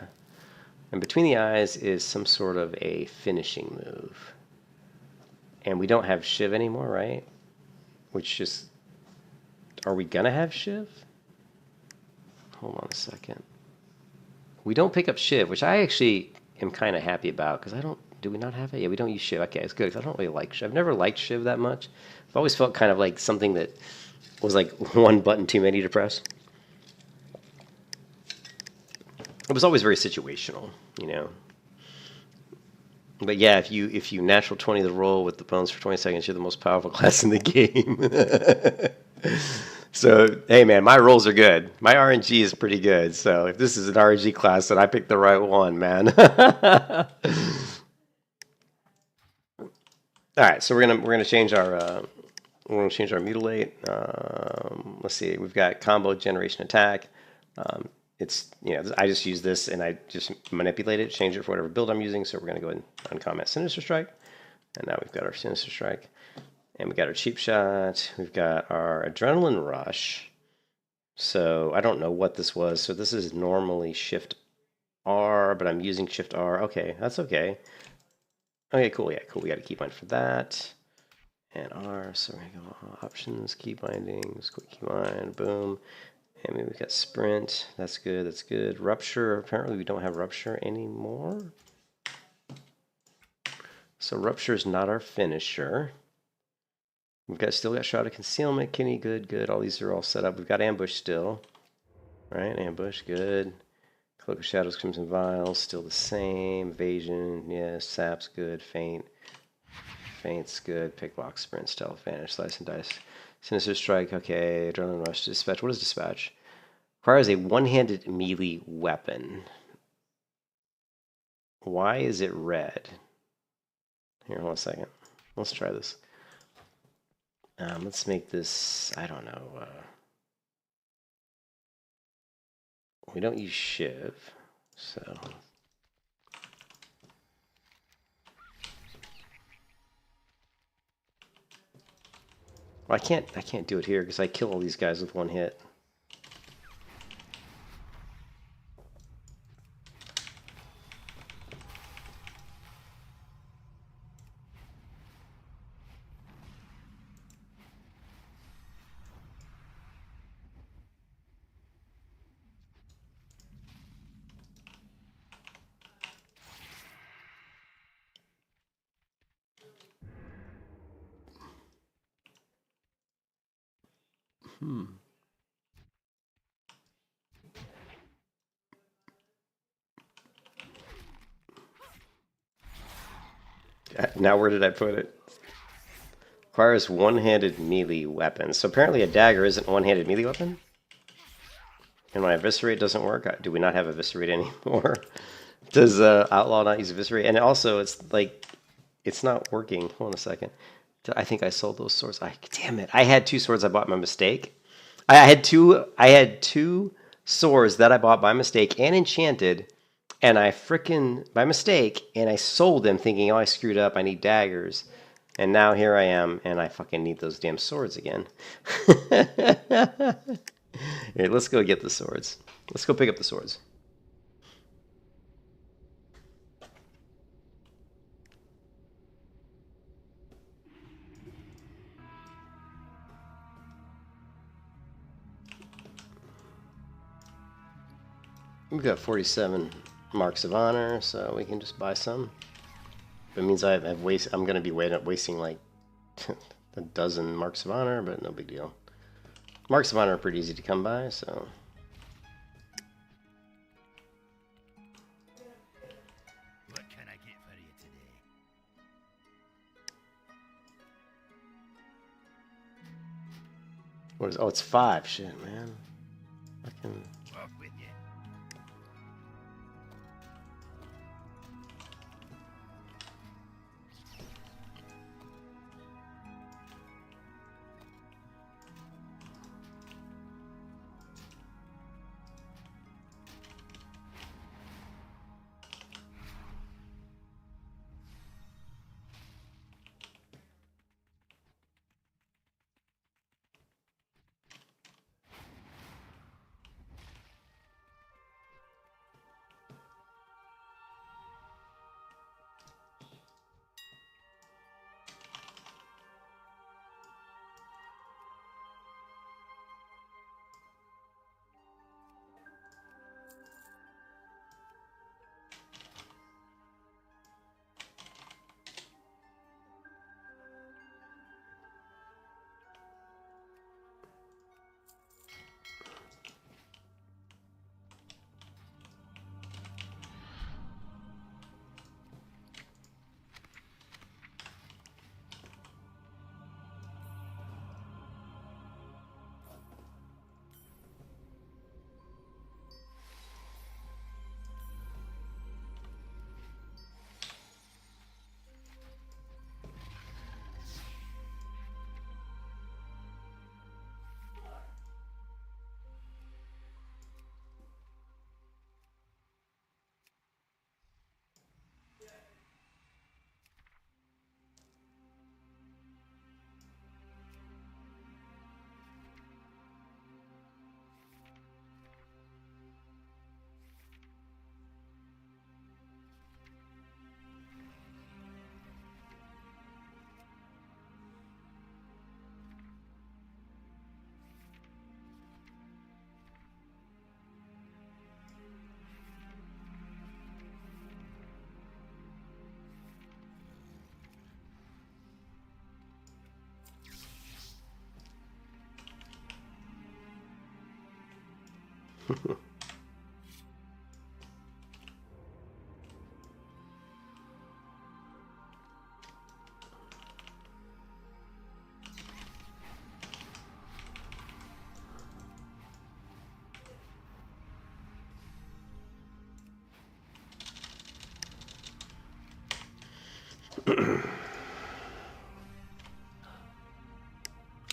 And Between the Eyes is some sort of a finishing move. And we don't have Shiv anymore, right? Which just... Are we going to have Shiv? Hold on a second. We don't pick up Shiv, which I actually am kind of happy about, because I don't Do we not have it? Yeah, we don't use Shiv. Okay, it's good, 'cause I don't really like Shiv. I've never liked Shiv that much. I've always felt kind of like something that was like one button too many to press. It was always very situational, you know. But yeah, if you natural 20 the roll with the bones for 20 seconds, you're the most powerful class in the game. So, hey man, my rolls are good. My RNG is pretty good. So if this is an RNG class, then I picked the right one, man. All right, so we're gonna change our mutilate. Let's see, we've got combo generation attack. It's, you know, I just use this and I just manipulate it, change it for whatever build I'm using. So we're gonna go ahead and uncomment Sinister Strike, and now we've got our Sinister Strike, and we got our Cheap Shot. We've got our Adrenaline Rush. So I don't know what this was. So this is normally Shift R, but I'm using Shift R. Okay, that's okay. Okay, cool. Yeah, cool. We got a key bind for that. And R. So we're going to go options, key bindings, quick key bind, boom. And we've got sprint. That's good. That's good. Rupture. Apparently we don't have rupture anymore. So rupture is not our finisher. We've got still got shroud of concealment. Kenny, good, good. All these are all set up. We've got ambush still. Right, ambush, good. Cloak of Shadows, Crimson Vials, still the same. Evasion, yes. Sap's good. Feint. Feint's good. Picklock, Sprint, Stealth, Vanish, Slice and Dice. Sinister Strike, okay. Adrenaline Rush, Dispatch. What is Dispatch? Requires a one-handed melee weapon. Why is it red? Here, hold on a second. Let's try this. Let's make this, I don't know. We don't use Shiv, so. Well, I can't do it here because I kill all these guys with one hit. Now where did I put it? Requires one-handed melee weapon. So apparently a dagger isn't a one-handed melee weapon? And my Eviscerate doesn't work? Do we not have Eviscerate anymore? Does Outlaw not use Eviscerate? And also, it's like, it's not working. Hold on a second. I think I sold those swords. Damn it. I had 2 swords I bought by mistake. I had two swords that I bought by mistake and enchanted, and I frickin' by mistake, and I sold them thinking, oh, I screwed up, I need daggers. And now here I am, and I fucking need those damn swords again. Here, let's go get the swords. Let's go pick up the swords. We've got 47 marks of honor, so we can just buy some. It means I'm going to be wasting like a dozen marks of honor, but no big deal. Marks of honor are pretty easy to come by, so. What can I get for you today? What is? Oh, it's 5. Shit, man. Fucking. Off with you.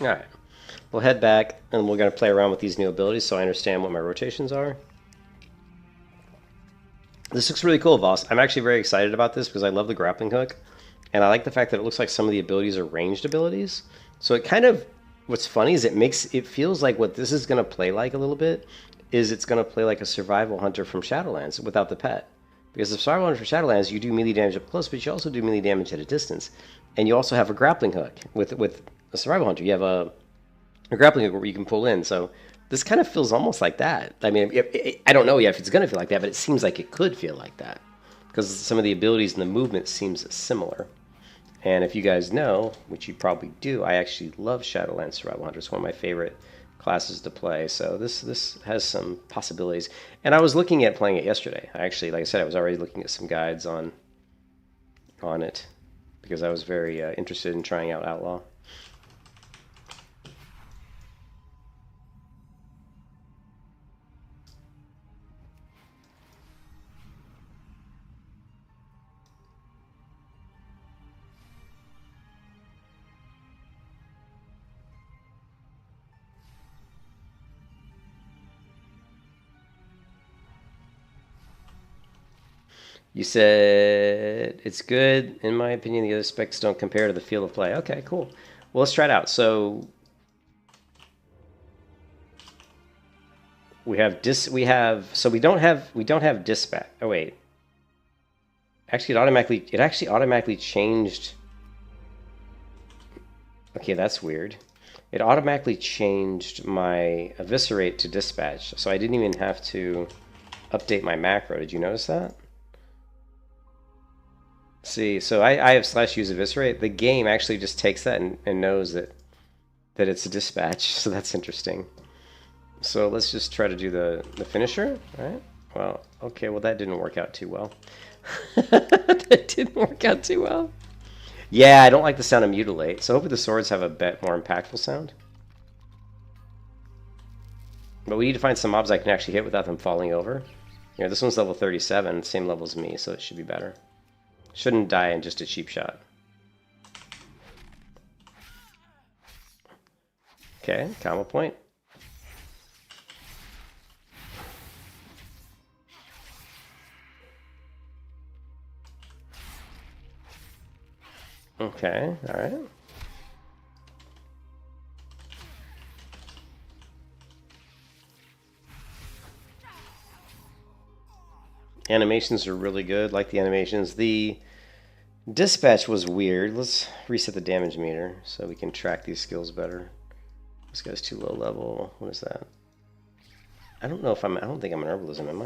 Alright, we'll head back and we're going to play around with these new abilities so I understand what my rotations are. This looks really cool, Voss. I'm actually very excited about this because I love the grappling hook. And I like the fact that it looks like some of the abilities are ranged abilities. So it kind of, what's funny is it feels like what this is going to play like a little bit is it's going to play like a survival hunter from Shadowlands without the pet. Because the survival hunter from Shadowlands, you do melee damage up close, but you also do melee damage at a distance. And you also have a grappling hook with a survival hunter. You have a grappling hook where you can pull in. So this kind of feels almost like that. I mean, I don't know yet if it's going to feel like that, but it seems like it could feel like that. Because some of the abilities and the movement seems similar. And if you guys know, which you probably do, I actually love Shadowlands Survival Hunter. It's one of my favorite classes to play. So this has some possibilities. And I was looking at playing it yesterday. I actually, like I said, I was already looking at some guides on it. Because I was very interested in trying out Outlaw. You said it's good. In my opinion, the other specs don't compare to the feel of play. Okay, cool. Well, let's try it out. So we don't have dispatch. Oh wait. Actually, it actually automatically changed. Okay, that's weird. It automatically changed my eviscerate to dispatch, so I didn't even have to update my macro. Did you notice that? See, so I have /use eviscerate. The game actually just takes that and knows that it's a dispatch, so that's interesting. So let's just try to do the finisher, right? Well, okay, well that didn't work out too well. That didn't work out too well. Yeah, I don't like the sound of mutilate, so hopefully the swords have a bit more impactful sound. But we need to find some mobs I can actually hit without them falling over. You know, this one's level 37, same level as me, so it should be better. Shouldn't die in just a cheap shot. Okay, combo point. Okay, alright. Animations are really good, like the animations. The dispatch was weird. Let's reset the damage meter so we can track these skills better. This guy's too low level. What is that? I don't know if I don't think I'm an herbalism, am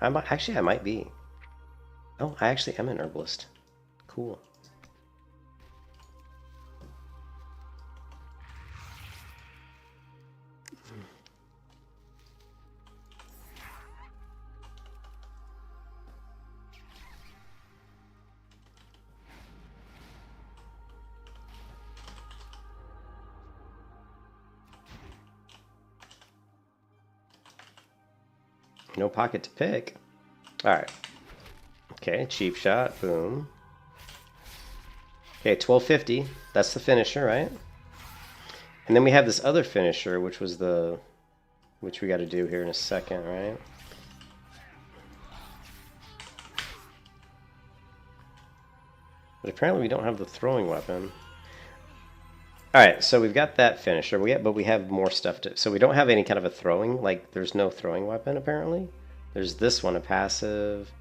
I? Actually, I might be. Oh, I actually am an herbalist. Cool. No pocket to pick. Alright. Okay, cheap shot. Boom. Okay, 1250. That's the finisher, right? And then we have this other finisher, which was which we got to do here in a second, right? But apparently we don't have the throwing weapon. Alright, so we've got that finisher, but we have more stuff to... So we don't have any kind of a throwing, like there's no throwing weapon apparently. There's this one, a passive.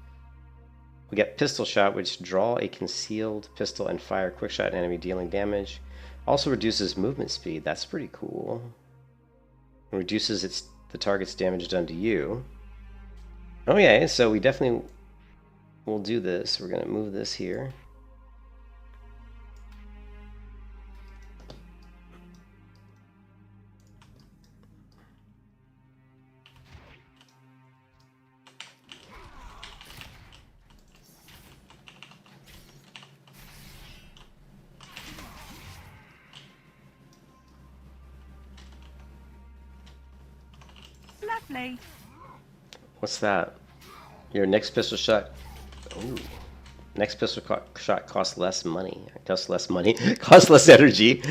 We get pistol shot, which draw a concealed pistol and fire quick shot at enemy dealing damage. Also reduces movement speed, that's pretty cool. Reduces the target's damage done to you. Oh yeah, so we definitely will do this. We're gonna move this here. Lovely. What's that? Your next pistol shot. Ooh. Next pistol shot costs less money. Costs less money. Costs less energy.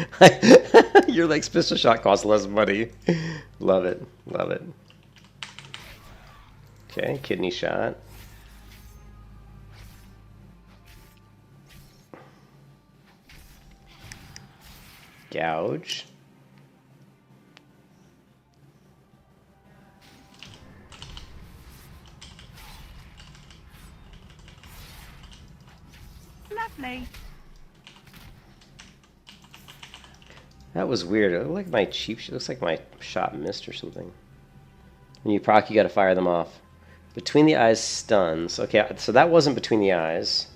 Your next pistol shot costs less money. Love it. Love it. Okay, kidney shot. Gouge. Lovely. That was weird. It looked like my cheap. It looks like my shot missed or something. When you proc, you got to fire them off. Between the eyes stuns. Okay, so that wasn't between the eyes.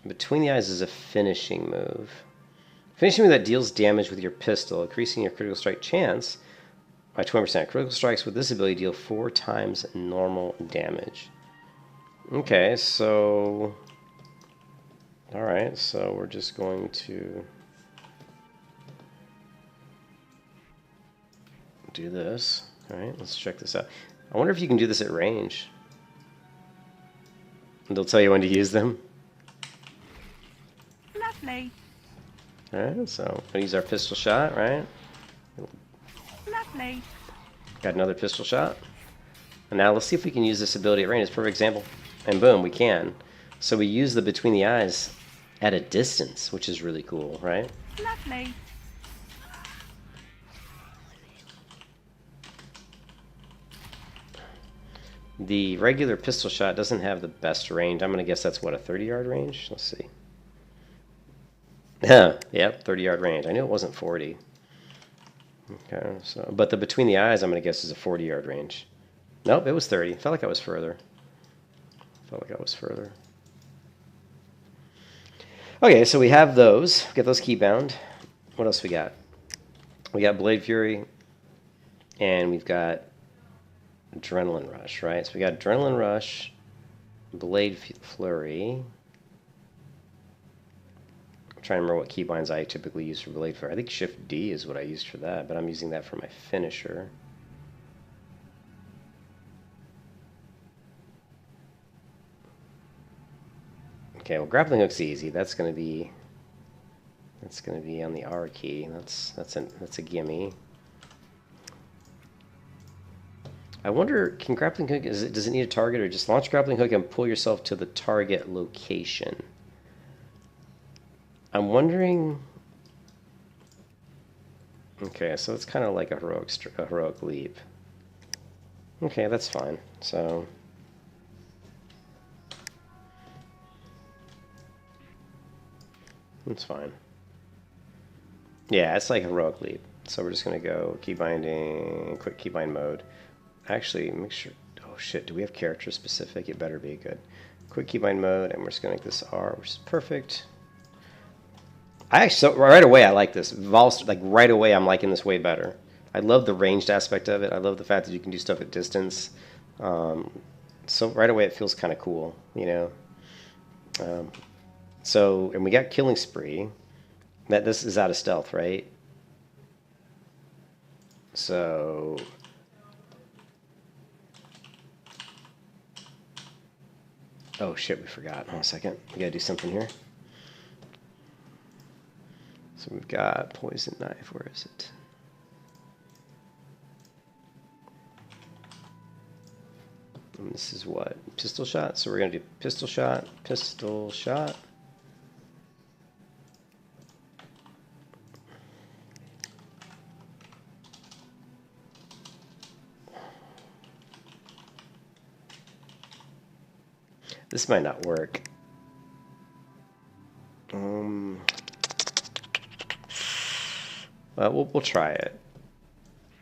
Between the eyes is a finishing move. Finishing move that deals damage with your pistol, increasing your critical strike chance by 20%. Critical strikes with this ability deal 4 times normal damage. Okay, so... Alright, so we're just going to do this. Alright, let's check this out. I wonder if you can do this at range. They'll tell you when to use them. Lovely. Alright, so we'll use our pistol shot, right? Lovely. Got another pistol shot. And now let's see if we can use this ability at range. It's a perfect example. And boom, we can. So we use the between the eyes at a distance, which is really cool, right? Lovely. The regular pistol shot doesn't have the best range. I'm going to guess that's, what, a 30-yard range? Let's see. Yep, 30-yard range. I knew it wasn't 40. Okay, so but the between the eyes, I'm going to guess, is a 40-yard range. Nope, it was 30. Felt like I was further. Okay, so we have those. Get those keybound. What else we got? We got Blade Fury, and we've got Adrenaline Rush, right? So we got Adrenaline Rush, Blade Flurry. I'm trying to remember what keybinds I typically use for Blade Flurry. I think Shift D is what I used for that, but I'm using that for my finisher. Okay, well, grappling hook's easy. That's gonna be on the R key. That's a gimme. I wonder, can grappling hook, does it need a target, or just launch grappling hook and pull yourself to the target location? I'm wondering. Okay, so it's kind of like a heroic leap. Okay, that's fine. So. That's fine. Yeah, it's like heroic leap. So we're just gonna go key binding, quick keybind mode. Actually, make sure. Oh shit, do we have character specific? It better be good. Quick keybind mode, and we're just gonna make this R, which is perfect. I actually, so right away I like this. Like right away I'm liking this way better. I love the ranged aspect of it. I love the fact that you can do stuff at distance. So right away it feels kind of cool, you know. So, and we got Killing Spree. That this is out of stealth, right? So, oh shit, we forgot. Hold on a second. We gotta do something here. So we've got Poison Knife. Where is it? And this is what? Pistol shot. So we're gonna do pistol shot, pistol shot. This might not work. We'll try it.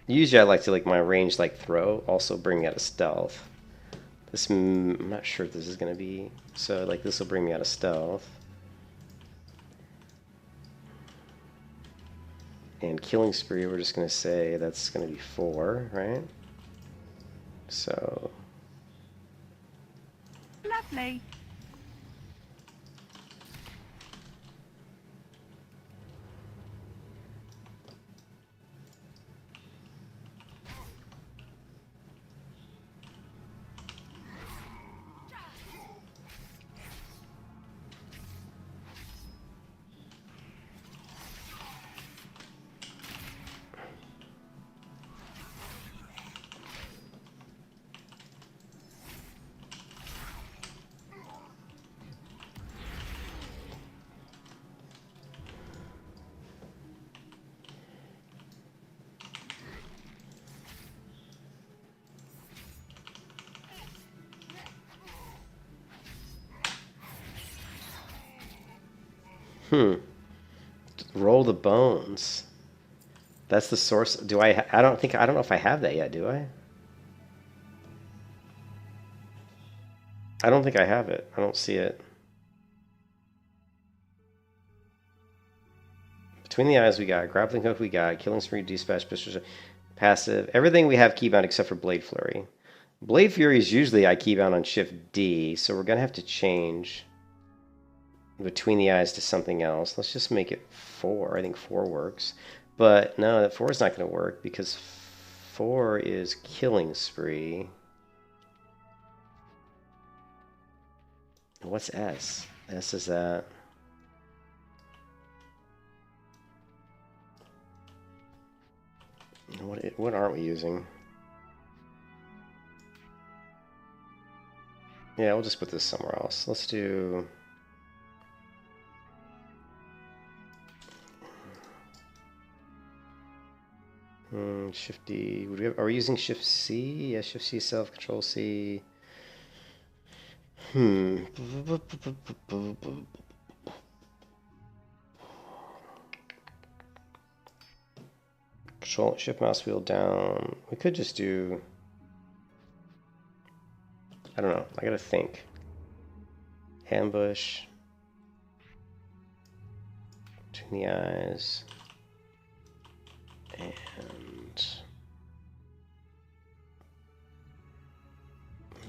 Usually I like to my range throw, also bring me out of stealth. This, I'm not sure if this is going to be, so this will bring me out of stealth. And Killing Spree, we're just going to say that's going to be 4, right? So. Lovely. Roll the bones. That's the source. Do I? I don't know if I have that yet. Do I? I don't think I have it. I don't see it. Between the eyes we got grappling hook. We got killing spree, dispatch, pistol, passive. Everything we have keybound except for blade flurry. Blade fury is usually I keybound on shift D, so we're gonna have to change between the eyes to something else. Let's just make it 4. I think 4 works. But no, that 4 is not going to work because 4 is killing spree. What's S? S is that. What aren't we using? Yeah, we'll just put this somewhere else. Let's do... Shift D. Are we using Shift C? Yeah, Shift C, self, Control C. Control, Shift mouse wheel down. We could just do... I don't know. I gotta think. Ambush. Between the eyes. And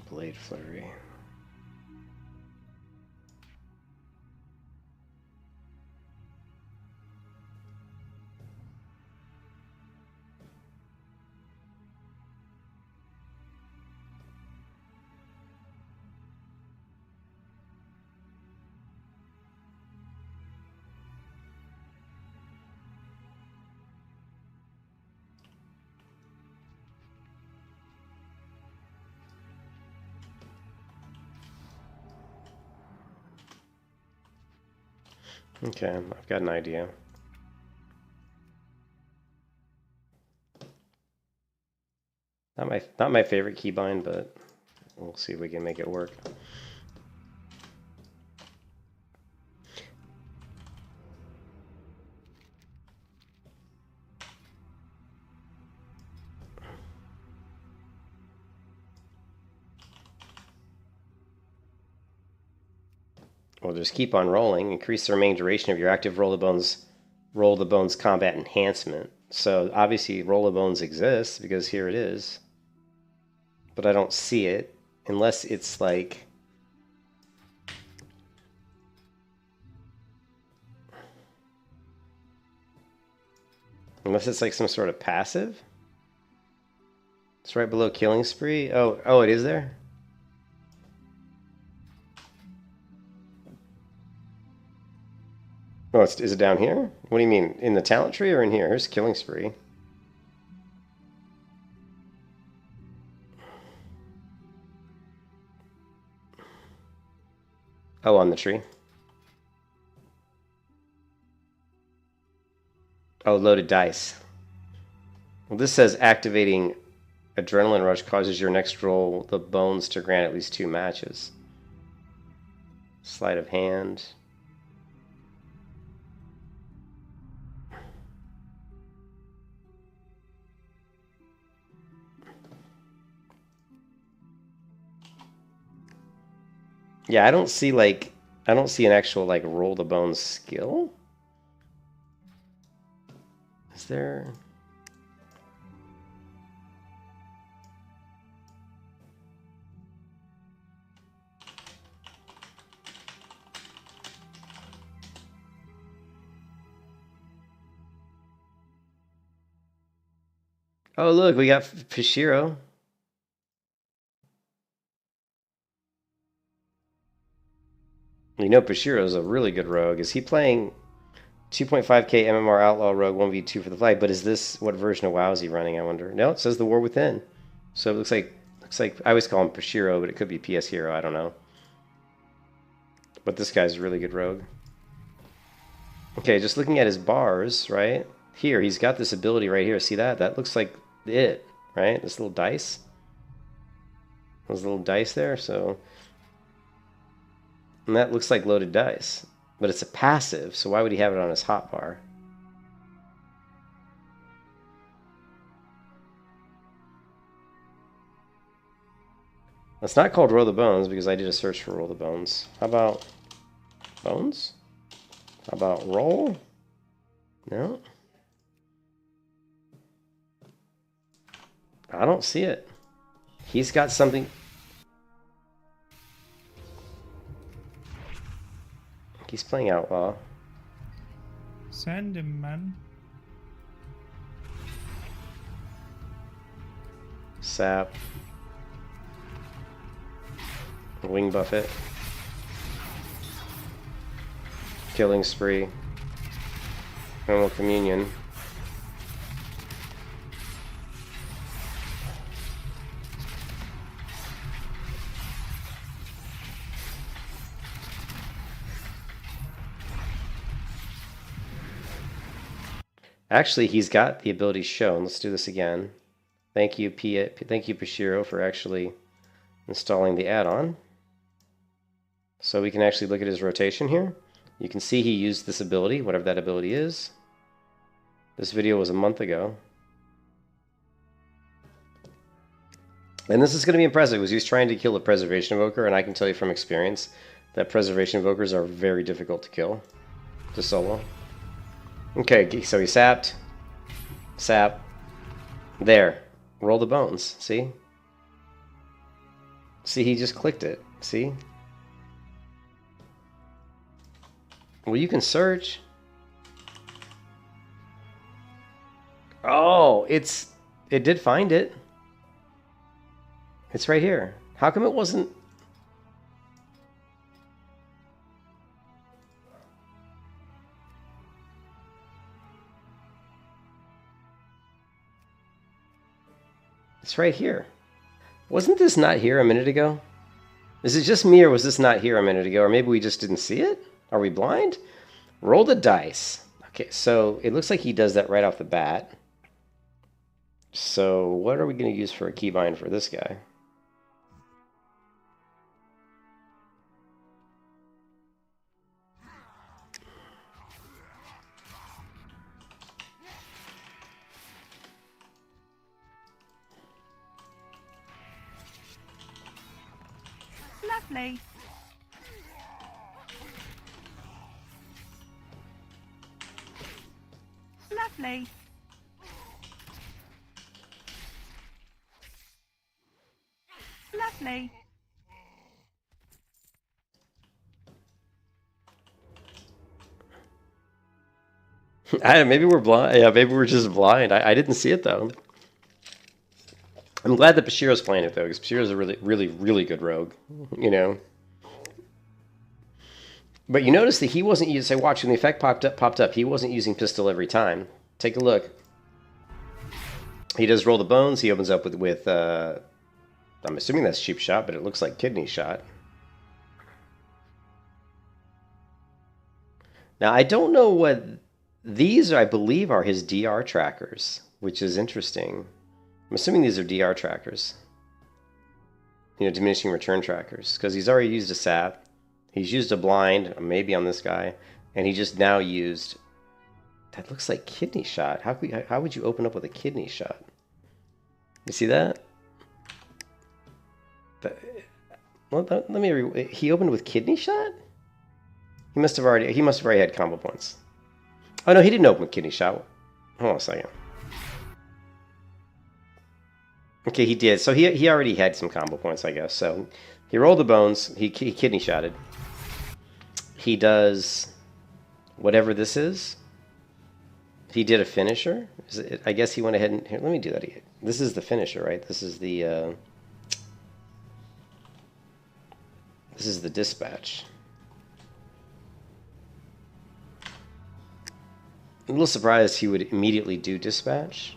blade flurry. Okay, I've got an idea. Not my favorite keybind, but we'll see if we can make it work. We'll just keep on rolling. Increase the remaining duration of your active roll the bones combat enhancement. So obviously roll the bones exists because here it is. But I don't see it unless it's like... Unless it's like some sort of passive. It's right below killing spree. Oh, it is there? Oh, is it down here? What do you mean? In the talent tree or in here? Here's killing spree. Oh, on the tree. Oh, loaded dice. Well, this says activating adrenaline rush causes your next roll the bones to grant at least 2 matches. Sleight of hand. Yeah, I don't see an actual like roll the bones skill. Is there? Oh, look, we got Pishiro. You know Pishiro's a really good rogue. Is he playing 2.5k MMR Outlaw Rogue 1v2 for the flag? But is this, what version of WoW is he running, I wonder? No, it says the War Within. So it looks like I always call him Pishiro, but it could be PS Hero, I don't know. But this guy's a really good rogue. Okay, just looking at his bars, right? Here, he's got this ability right here. See that? That looks like it, right? This little dice. Those little dice there, so... And that looks like loaded dice. But it's a passive, so why would he have it on his hotbar? It's not called Roll the Bones because I did a search for Roll the Bones. How about Bones? How about Roll? No. I don't see it. He's got something. He's playing Outlaw. Send him, man. Sap. Wing Buffet. Killing Spree. Normal Communion. Actually, he's got the ability shown. Let's do this again. Thank you, Pashiro, for actually installing the add-on. So we can actually look at his rotation here. You can see he used this ability, whatever that ability is. This video was a month ago. And this is going to be impressive because he's trying to kill a Preservation Evoker, and I can tell you from experience that Preservation Evokers are very difficult to kill to solo. Okay, so he sapped. Sap. There. Roll the bones. See? See, he just clicked it. See? Well, you can search. Oh, it did find it. It's right here. How come it wasn't? It's right here. Wasn't this not here a minute ago? Is it just me, or was this not here a minute ago? Or maybe we just didn't see it? Are we blind? Roll the dice. Okay, so it looks like he does that right off the bat. So what are we going to use for a keybind for this guy? Lovely. Lovely. Lovely. Maybe we're blind. Yeah, maybe we're just blind. I didn't see it though. I'm glad that Bashiro's playing it though, because Bashiro's a really good rogue, you know. But you notice that he wasn't using. Say, watch when the effect popped up. He wasn't using pistol every time. Take a look. He does roll the bones. He opens up with I'm assuming that's cheap shot, but it looks like kidney shot. Now I don't know what these, I believe, are his DR trackers, which is interesting. I'm assuming these are DR trackers. You know, diminishing return trackers, because he's already used a sap. He's used a blind, maybe on this guy, and he just now used. That looks like kidney shot. How would you open up with a kidney shot? You see that? Well, let me. He opened with kidney shot. He must have already had combo points. Oh no, he didn't open with kidney shot. Hold on a second. Okay, he did. So he already had some combo points, I guess. So he rolled the bones. He kidney shotted. He does whatever this is. He did a finisher. I guess he went ahead and... Here, let me do that again. This is the finisher, right? This is the dispatch. I'm a little surprised he would immediately do dispatch.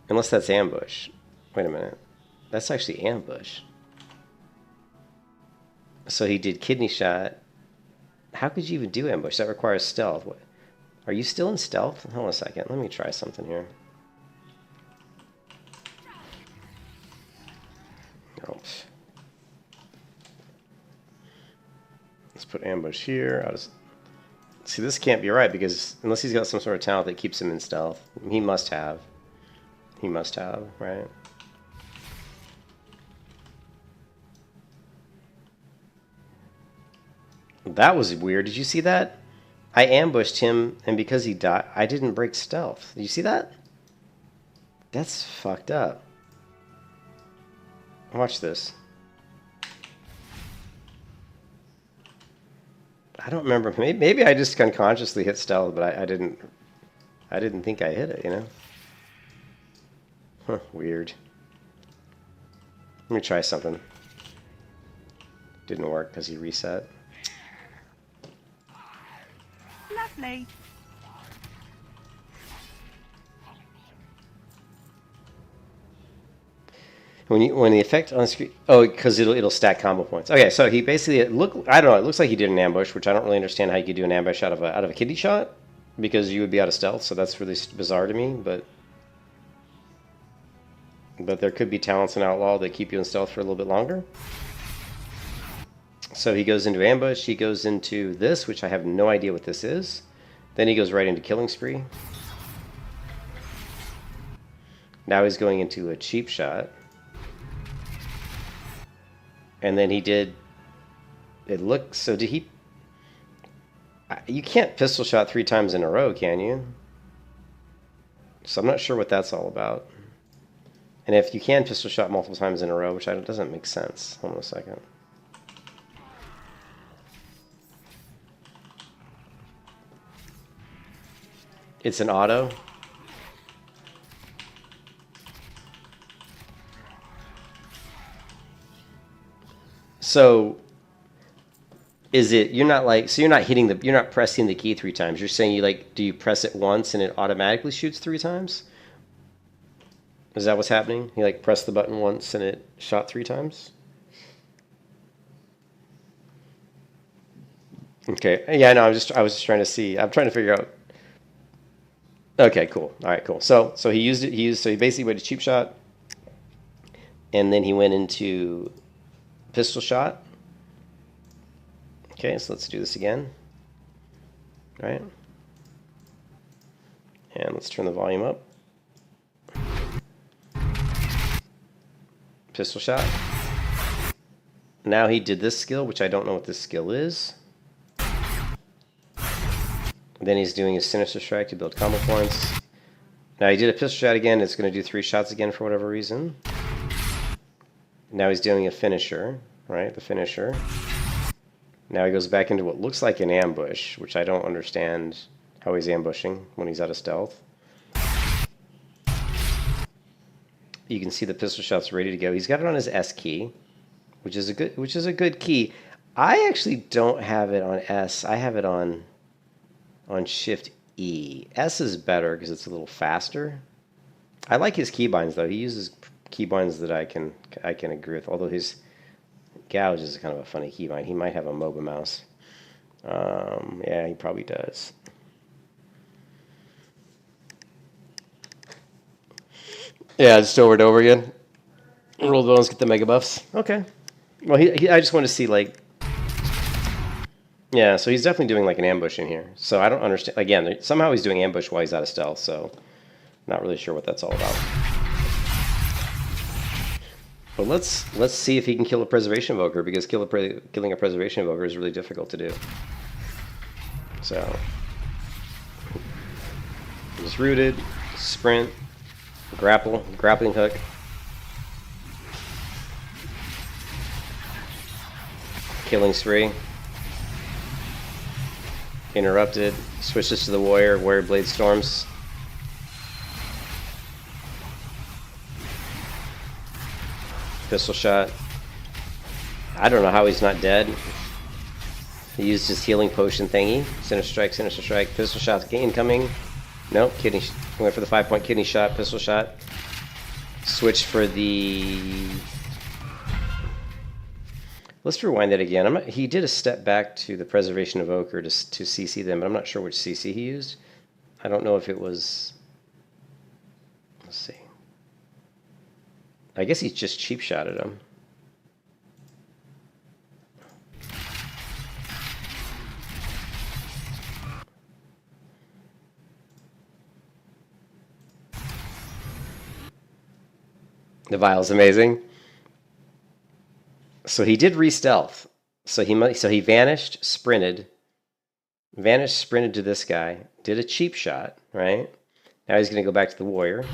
Unless that's ambush. Wait a minute. That's actually ambush. So he did kidney shot. How could you even do ambush? That requires stealth. What? Are you still in stealth? Hold on a second. Let me try something here. Oh. Let's put ambush here. I'll just... See, this can't be right because unless he's got some sort of talent that keeps him in stealth. He must have. He must have, right? That was weird. Did you see that? I ambushed him, and because he died, I didn't break stealth. Did you see that? That's fucked up. Watch this. I don't remember. Maybe I just unconsciously hit stealth, but I didn't think I hit it, you know? Huh, weird. Let me try something. Didn't work because he reset. Lovely. When the effect on screen, oh, because it'll stack combo points. Okay, so he basically I don't know. It looks like he did an ambush, which I don't really understand how you could do an ambush out of a kidney shot, because you would be out of stealth. So that's really bizarre to me. But there could be talents in Outlaw that keep you in stealth for a little bit longer. So he goes into ambush. He goes into this, which I have no idea what this is. Then he goes right into killing spree. Now he's going into a cheap shot. And then he did, it looks, so did he, you can't pistol shot 3 times in a row, can you? So I'm not sure what that's all about. And if you can pistol shot multiple times in a row, which doesn't make sense. Hold on a second. It's an auto. So is it, you're not pressing the key 3 times. You're saying do you press it once and it automatically shoots 3 times? Is that what's happening? You press the button once and it shot 3 times? Okay. Yeah, no, I was just trying to see. I'm trying to figure out. Okay, cool. All right, cool. So he used it. So he basically went to cheap shot, and then he went into pistol shot. Okay, so let's do this again. All right. And let's turn the volume up. Pistol shot. Now he did this skill, which I don't know what this skill is. Then he's doing his Sinister Strike to build combo points. Now he did a pistol shot again. It's going to do 3 shots again for whatever reason. Now he's doing a finisher, right? The finisher. Now he goes back into what looks like an ambush, which I don't understand how he's ambushing when he's out of stealth. You can see the pistol shot's ready to go. He's got it on his S key, which is a good key. I actually don't have it on S. I have it on Shift E. S is better because it's a little faster. I like his keybinds though. He uses keybinds that I can agree with. Although his gouge is kind of a funny keybind. He might have a MOBA mouse. Yeah, he probably does. Yeah, just over and over again. Roll the bones, get the mega buffs. Okay. Well, I just want to see yeah, so he's definitely doing an ambush in here. So I don't understand. Again, somehow he's doing ambush while he's out of stealth, so not really sure what that's all about. But let's see if he can kill a Preservation Evoker, because killing a Preservation Evoker is really difficult to do. So he's rooted, sprint, grappling hook. Killing spree. Interrupted. Switches to the warrior blade storms. Pistol shot. I don't know how he's not dead. He used his healing potion thingy. Sinister strike. Pistol shot incoming. Nope, kidney. Went for the 5-point kidney shot. Pistol shot. Switch for the. Let's rewind that again. He did a step back to the Preservation Evoker to CC them, but I'm not sure which CC he used. I don't know if it was. Let's see. I guess he just cheap shotted him. The vial's amazing. So he did re-stealth. So he vanished, sprinted to this guy, did a cheap shot, right? Now he's going to go back to the warrior.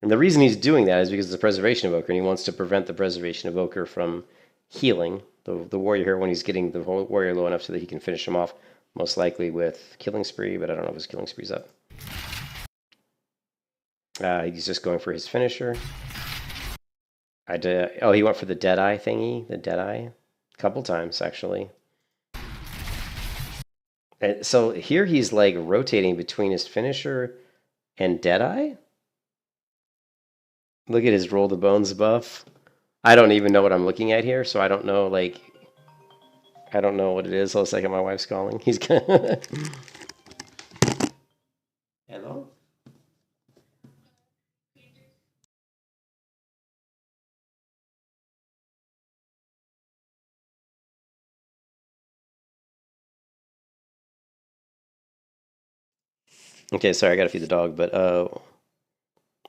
And the reason he's doing that is because it's a preservation evoker, and he wants to prevent the preservation evoker from healing the warrior here when he's getting the warrior low enough so that he can finish him off, most likely with killing spree, but I don't know if his killing spree's up. He's just going for his finisher. Oh, he went for the Deadeye thingy, the Deadeye, a couple times actually. And so here he's like rotating between his finisher and Deadeye. Look at his roll the bones buff. I don't even know what I'm looking at here, so I don't know, like, I don't know what it is. Hold a second, my wife's calling. He's gonna... Hello? Okay, sorry, I gotta feed the dog, but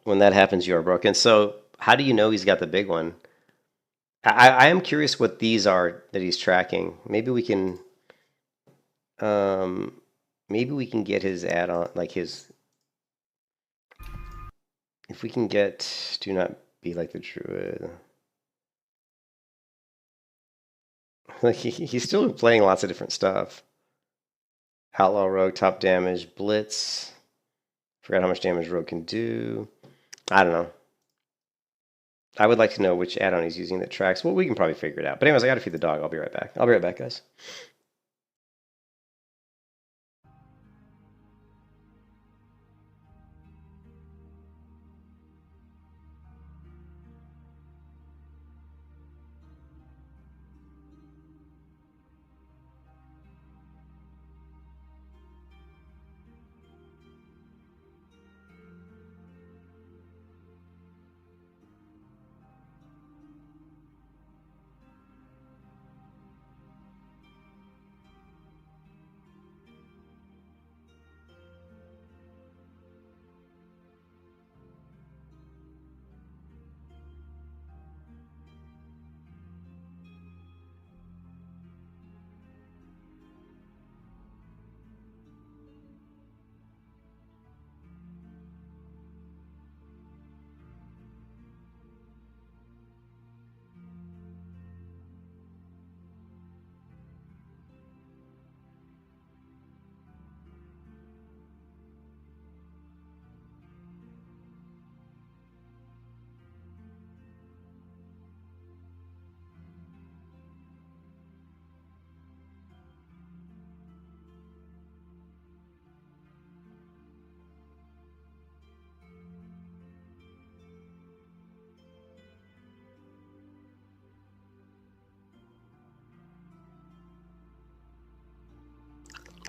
when that happens, you are broken. So, how do you know he's got the big one? I am curious what these are that he's tracking. Maybe we can get his add-on, like his... If we can get Do Not Be Like the Druid. Like he's still playing lots of different stuff. Outlaw Rogue, top damage, Blitz. Forgot how much damage Rogue can do. I don't know. I would like to know which add-on he's using that tracks. Well, we can probably figure it out. But anyways, I gotta feed the dog. I'll be right back. I'll be right back, guys.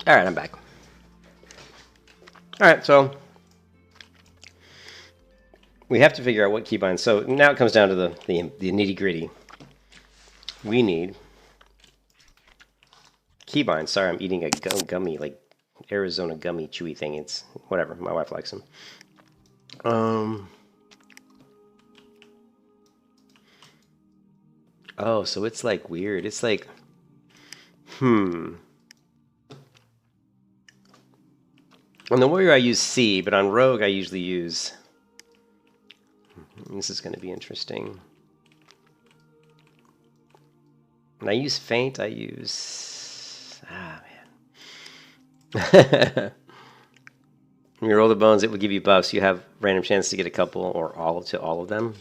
All right, I'm back. All right, so we have to figure out what keybinds. So now it comes down to the nitty gritty. We need keybinds. Sorry, I'm eating a gummy, like Arizona gummy chewy thing. It's whatever. My wife likes them. Oh, so it's like weird. It's like, On the warrior I use C, but on rogue I usually use... This is going to be interesting. When I use feint, I use... Ah, man. When you roll the bones, it will give you buffs. You have random chance to get a couple or all of them.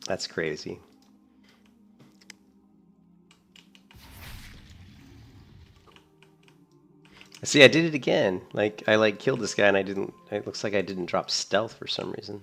That's crazy. See, I did it again. Like, I killed this guy and I didn't... It looks like I didn't drop stealth for some reason.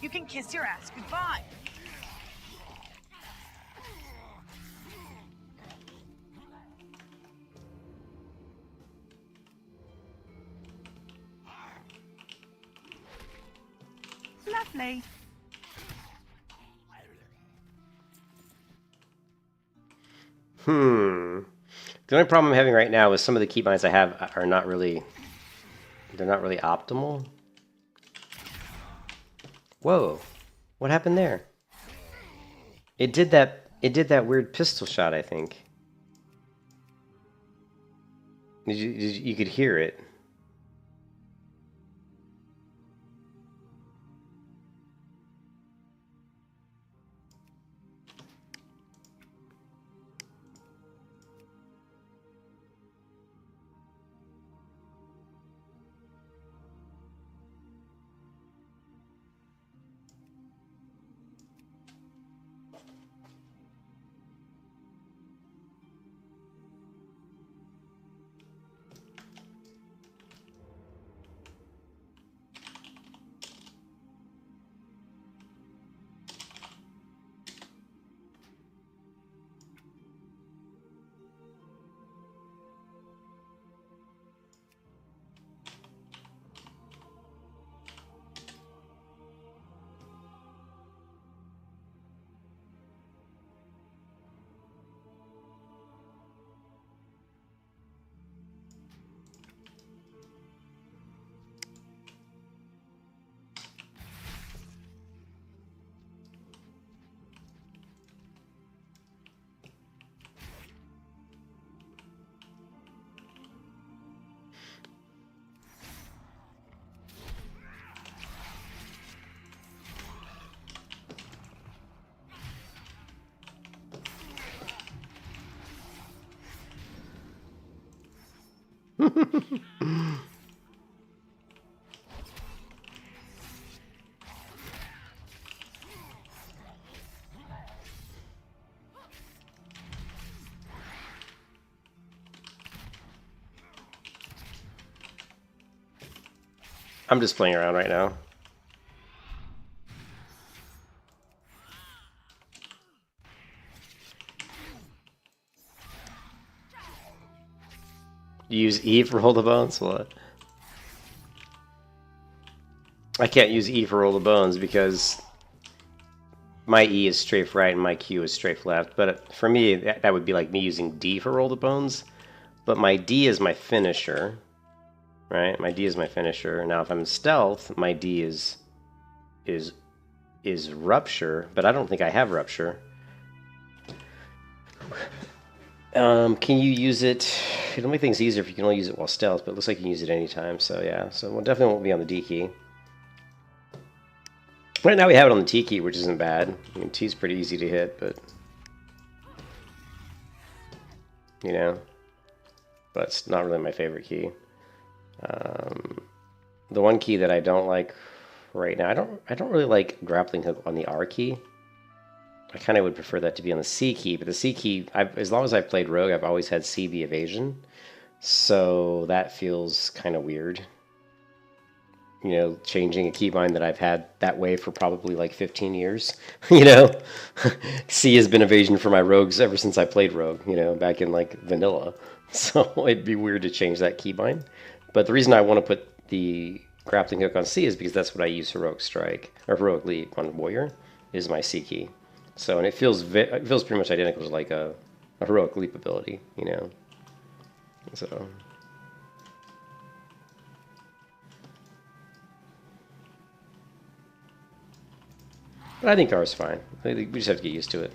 You can kiss your ass goodbye. Lovely. The only problem I'm having right now is some of the keybinds I have are not really, they're not really optimal. Whoa, what happened there? It did that weird pistol shot, I think. You could hear it. I'm just playing around right now. You use E for roll the bones? What? I can't use E for roll the bones because my E is strafe right and my Q is strafe left. But for me, that would be like me using D for roll the bones. But my D is my finisher. Right? My D is my finisher. Now if I'm stealth, my D is rupture, but I don't think I have rupture. Can you use it? It'll make things easier if you can only use it while stealth, but it looks like you can use it anytime, so yeah. So we'll definitely won't be on the D key. Right now we have it on the T key, which isn't bad. I mean, T's pretty easy to hit, but you know, but it's not really my favorite key. The one key that I don't like right now, I don't really like grappling hook on the R key. I kind of would prefer that to be on the C key, but the C key, as long as I've played Rogue, I've always had C be evasion, so that feels kind of weird. You know, changing a keybind that I've had that way for probably like 15 years. You know, C has been evasion for my rogues ever since I played Rogue, you know, back in like vanilla. So it'd be weird to change that keybind. But the reason I want to put the grappling hook on C is because that's what I use for Rogue Strike, or Heroic Leap on Warrior, is my C key. So, and it feels pretty much identical to like a Heroic Leap ability, you know. So. But I think ours is fine. We just have to get used to it.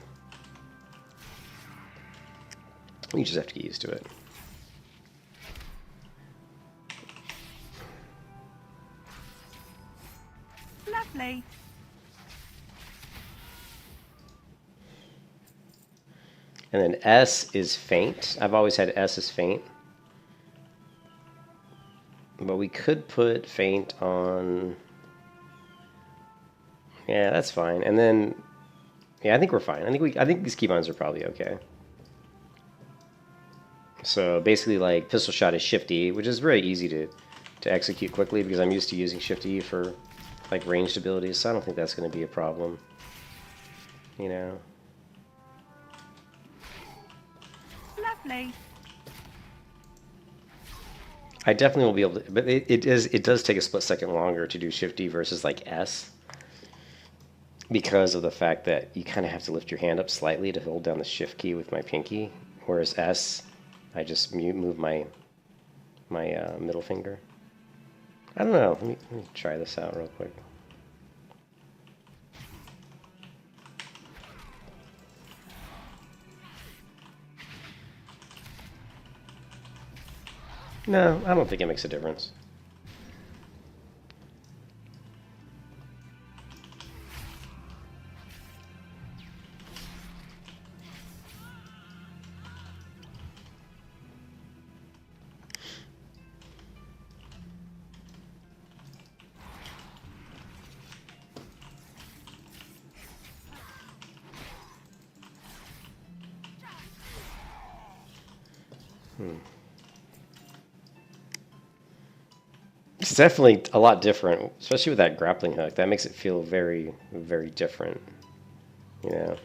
We just have to get used to it. Lovely. And then S is faint. I've always had S as faint. But we could put faint on... Yeah, that's fine. And then... Yeah, I think we're fine. I think these keybinds are probably okay. So basically like pistol shot is Shift E, which is very easy to execute quickly because I'm used to using Shift E for like ranged abilities, so I don't think that's going to be a problem. You know. Lovely. I definitely will be able to, but it does take a split second longer to do shifty versus like S, because of the fact that you kind of have to lift your hand up slightly to hold down the shift key with my pinky, whereas S, I just move my middle finger. I don't know. Let me try this out real quick. No, I don't think it makes a difference. It's definitely a lot different, especially with that grappling hook. That makes it feel very, very different. You know?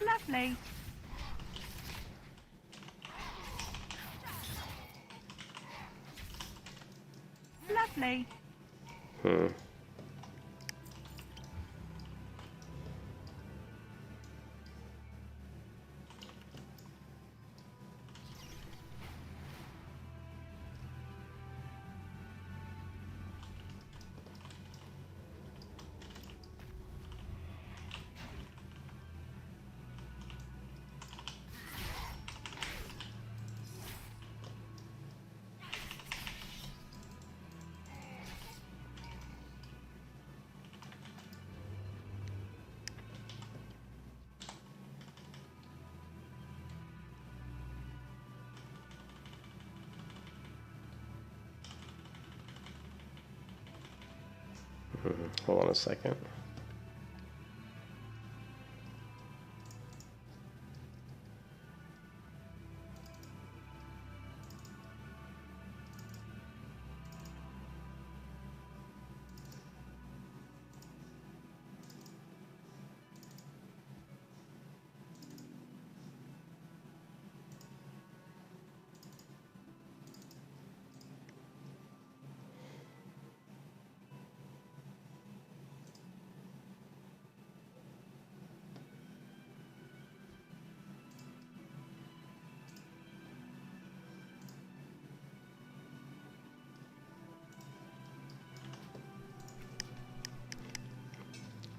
Lovely. Lovely. Hold on a second.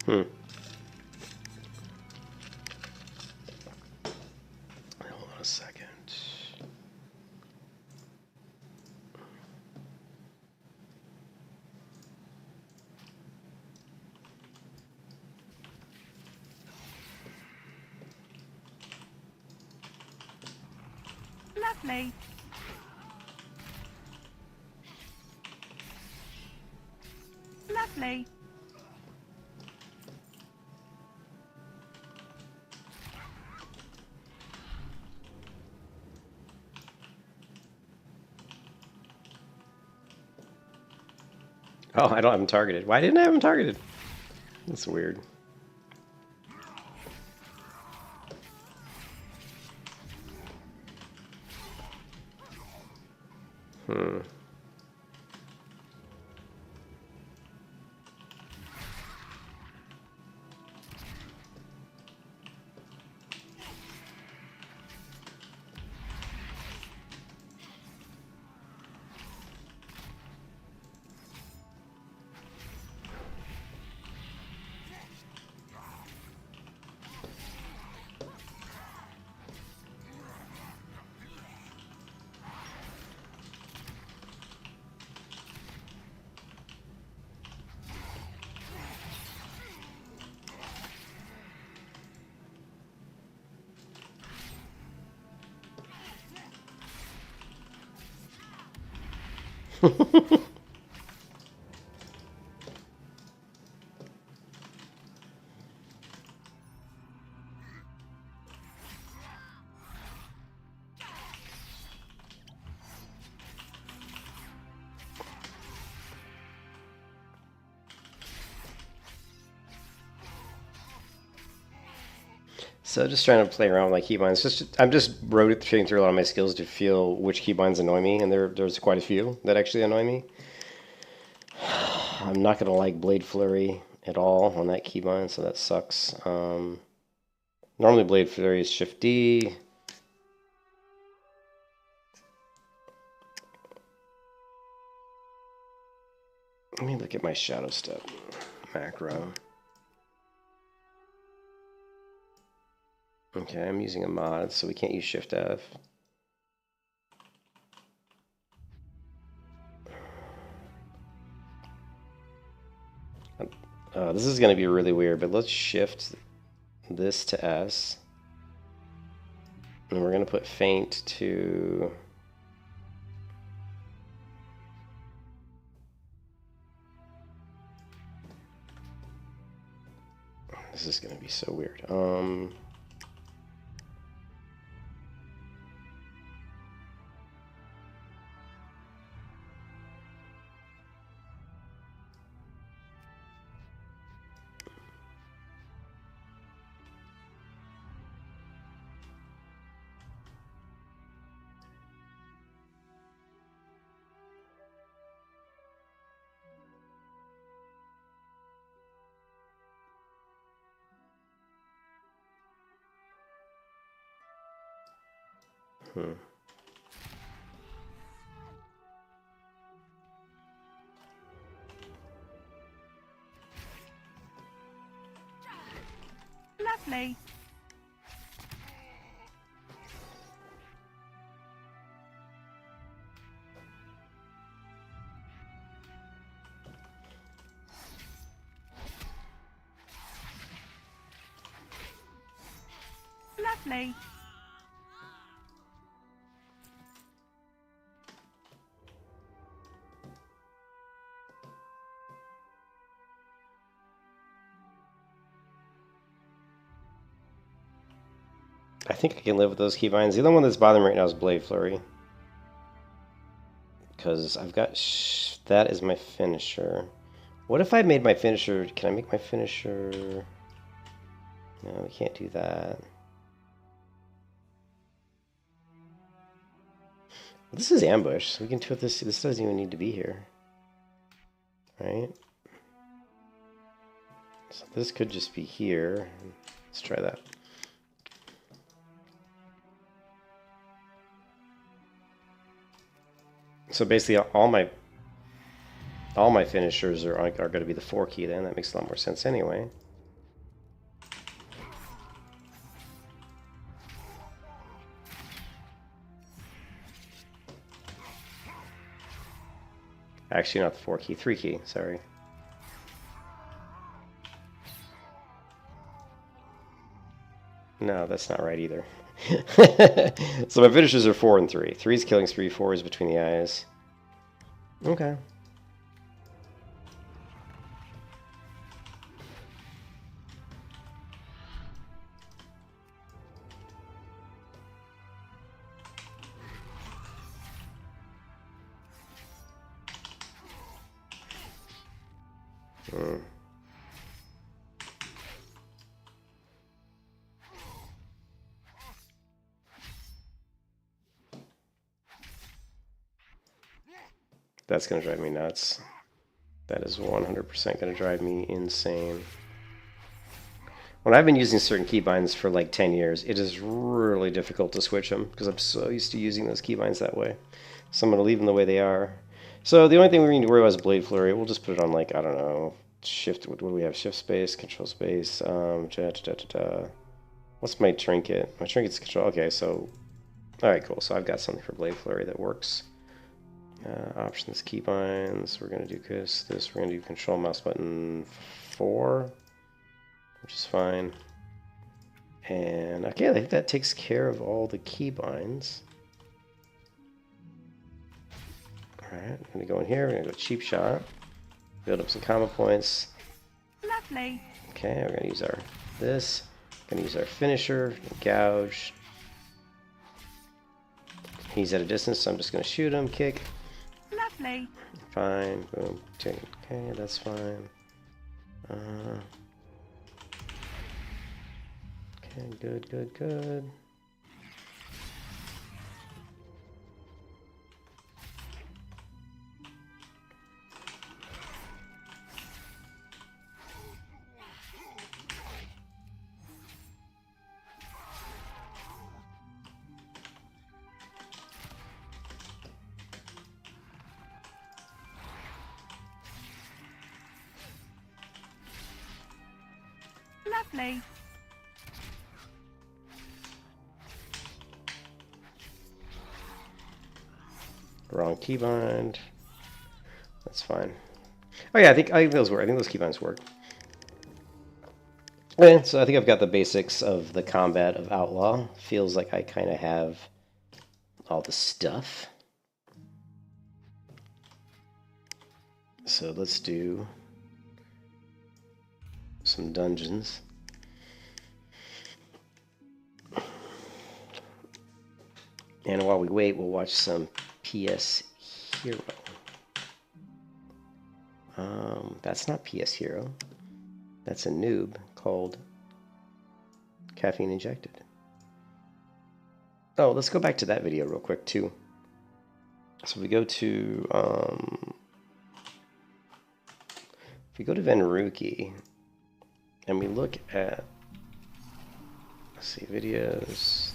Hold on a second. Lovely. Lovely. Oh, I don't have him targeted. Why didn't I have him targeted? That's weird. So just trying to play around with my keybinds. I'm just rotating through a lot of my skills to feel which keybinds annoy me, and there's quite a few that actually annoy me. I'm not gonna like Blade Flurry at all on that keybind, so that sucks. Normally Blade Flurry is Shift D. Let me look at my Shadow Step macro. Okay, I'm using a mod, so we can't use Shift F. This is going to be really weird, but let's shift this to S. And we're going to put Faint to... This is going to be so weird. Lovely. Lovely. I think I can live with those keybinds. The only one that's bothering me right now is Blade Flurry. Because I've got... that is my finisher. What if I made my finisher... Can I make my finisher... No, we can't do that. This is ambush, so we can do this. This doesn't even need to be here. Right? So this could just be here. Let's try that. So basically, all my finishers are going to be the 4 key. Then that makes a lot more sense anyway. Actually, not the 4 key, 3 key. Sorry. No, that's not right either. So my finishers are 4 and 3. 3 is killing spree, 4 is between the eyes. Okay. That's going to drive me nuts. That is 100% going to drive me insane. When I've been using certain keybinds for like 10 years, it is really difficult to switch them because I'm so used to using those keybinds that way. So I'm going to leave them the way they are. So the only thing we need to worry about is Blade Flurry. We'll just put it on like, I don't know, shift. What do we have? Shift space, control space. What's my trinket? My trinket's control. Okay, so, all right, cool. So I've got something for Blade Flurry that works. Options, keybinds. We're going to do this. We're going to do control mouse button 4, which is fine. And okay, I think that takes care of all the keybinds. All right, I'm going to go in here. We're going to go cheap shot. Build up some combo points. Lovely. Okay, we're going to use our this. Going to use our finisher. Gouge. He's at a distance, so I'm just going to shoot him. Kick. Lovely. Fine. Boom. Okay, that's fine. Okay, Okay, good, good, good. Lovely. Wrong keybind. That's fine. Oh yeah, I think those work. I think those keybinds work. Okay, so I think I've got the basics of the combat of Outlaw. Feels like I kind of have all the stuff. So let's do some dungeons. And while we wait, we'll watch some PS Hero. That's not PS Hero. That's a noob called Caffeine Injected. Oh, let's go back to that video real quick too. So we go to if we go to Venruki and we look at, let's see, videos.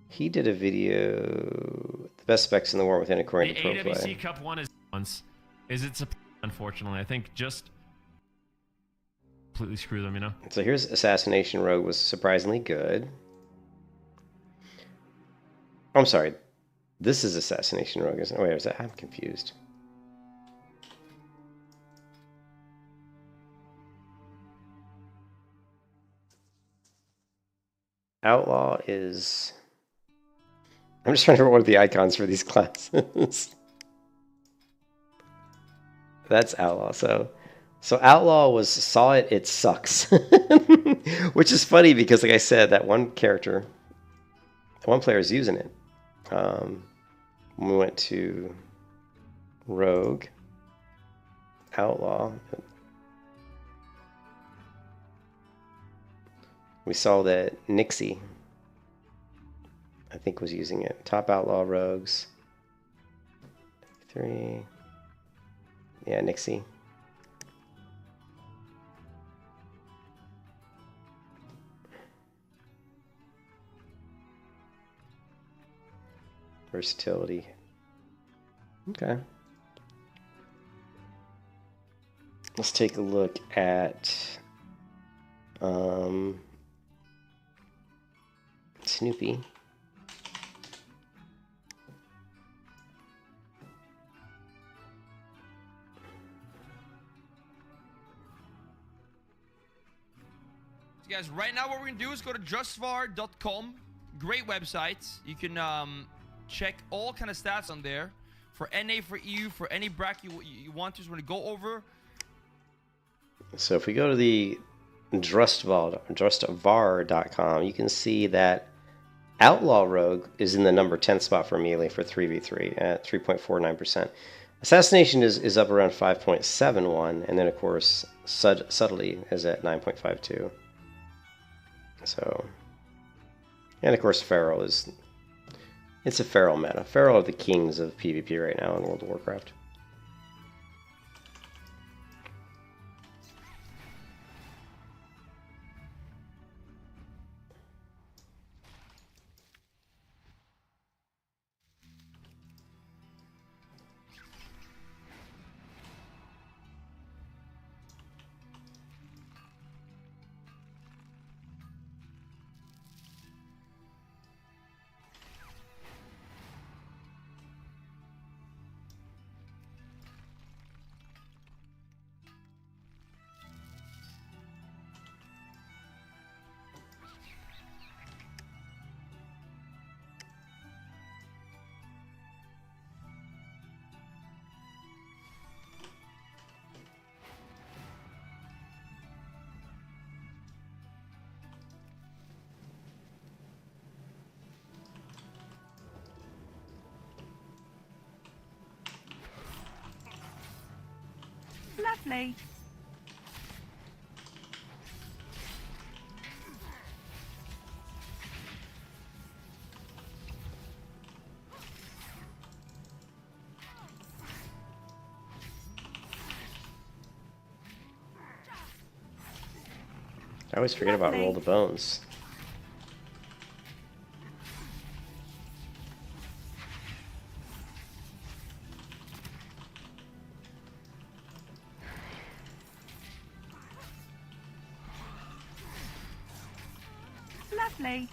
He did a video, the best specs in the war within according to ProPlay. AWC Cup 1 is once. Is it unfortunately? I think just completely screw them, you know? So here's Assassination Rogue was surprisingly good. I'm sorry. This is Assassination Rogue, isn't it? Wait, is that? I'm confused. Outlaw is... I'm just trying to remember what are the icons for these classes. That's Outlaw. So Outlaw saw it sucks. Which is funny because, like I said, that one character, one player is using it. When we went to Rogue, Outlaw, we saw that Nixie, I think, was using it. Top Outlaw Rogues. 3. Yeah, Nixie. Versatility. Okay. Let's take a look at Snoopy. Guys, right now what we're gonna do is go to justvar.com. Great website. You can check all kind of stats on there for NA, for EU, for any bracket you want to. So we're gonna go over. So if we go to the justvar.com, you can see that Outlaw Rogue is in the number 10 spot for melee for 3v3 at 3.49%. Assassination is up around 5.71, and then of course Subtlety is at 9.52. So, and of course Feral it's a Feral meta. Feral are the kings of PvP right now in World of Warcraft. Lovely. I always forget about Roll the Bones. Lovely.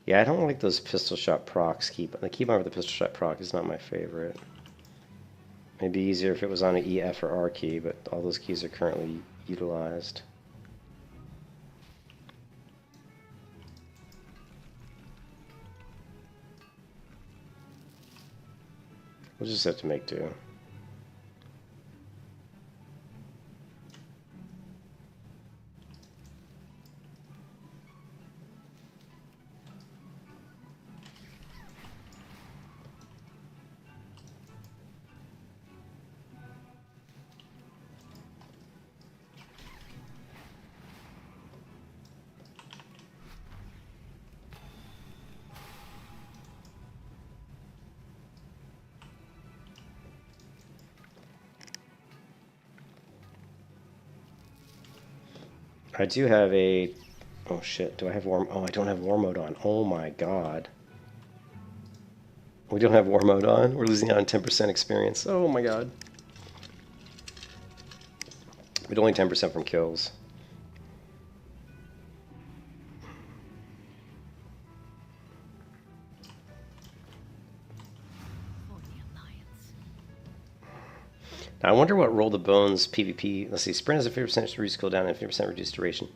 Yeah, I don't like those pistol shot procs. The keybind with the pistol shot proc is not my favorite. It'd be easier if it was on an E, F, or R key, but all those keys are currently utilized. We'll just have to make do. I do have a... Oh shit, do I have war... Oh, I don't have war mode on. Oh my god. We don't have war mode on? We're losing out on 10% experience. Oh my god. But only 10% from kills. Now, I wonder what Roll the Bones PvP... Let's see, Sprint has a 50% reduced cooldown and 50% reduced duration.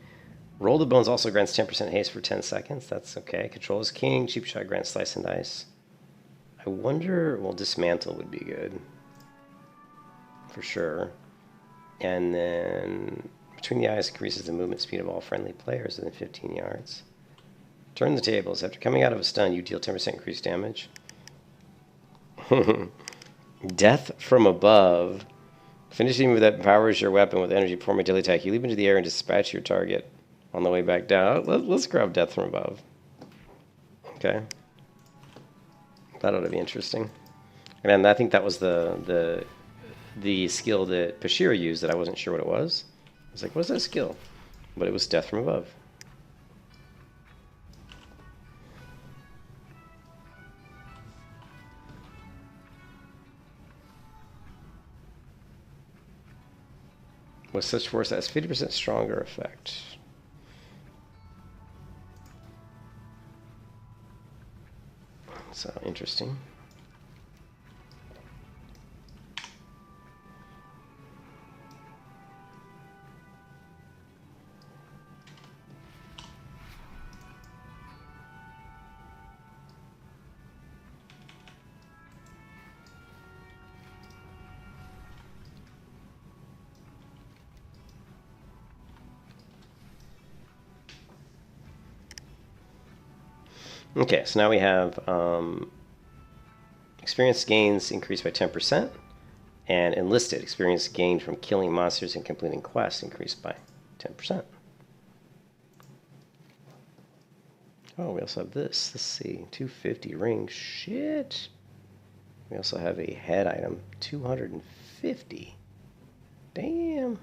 Roll the Bones also grants 10% haste for 10 seconds. That's okay. Control is king. Cheap shot grants slice and dice. I wonder... Well, dismantle would be good. For sure. And then... Between the eyes increases the movement speed of all friendly players within 15 yards. Turn the tables. After coming out of a stun, you deal 10% increased damage. Death from above. Finishing move that empowers your weapon with energy before my daily attack. You leap into the air and dispatch your target on the way back down. Let's grab Death from above. Okay. That ought to be interesting. And I think that was the skill that Pashira used that I wasn't sure what it was. I was like, what's that skill? But it was Death from above. With such force that has 50% stronger effect. So interesting. Okay, so now we have experience gains increased by 10%, and enlisted experience gained from killing monsters and completing quests increased by 10%. Oh, we also have this. Let's see, 250 rings. Shit. We also have a head item, 250. Damn.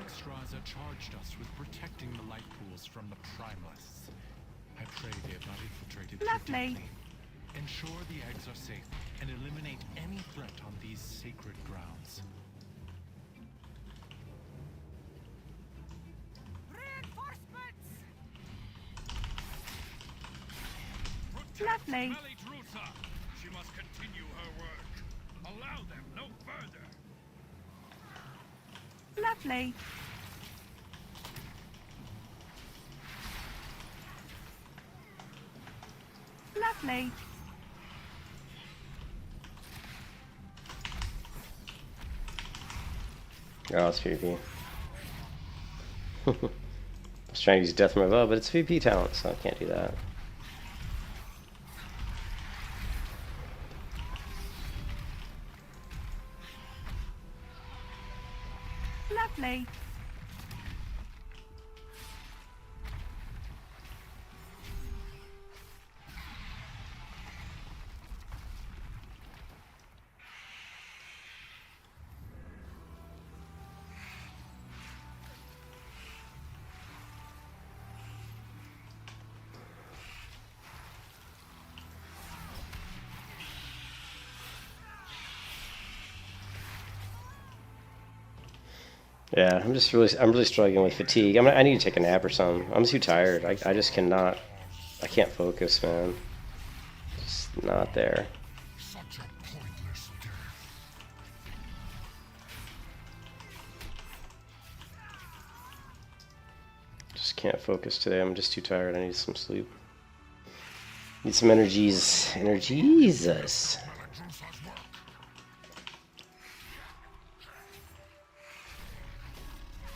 Straza charged us with protecting the life pools from the primalists. I pray they have not infiltrated too Lovely. deeply. Ensure the eggs are safe and eliminate any threat on these sacred grounds. Reinforcements! Lovely. Lovely. She must continue her work. Allow them no further. Lovely. Lovely. Oh, it's PvP. I was trying to use death from above, but it's PvP talent, so I can't do that. Lovely. Yeah, I'm really struggling with fatigue. I need to take a nap or something. I'm too tired. I just cannot. I can't focus, man. Just not there. Such a pointless death. Just can't focus today. I'm just too tired. I need some sleep. Need some energies. Energies.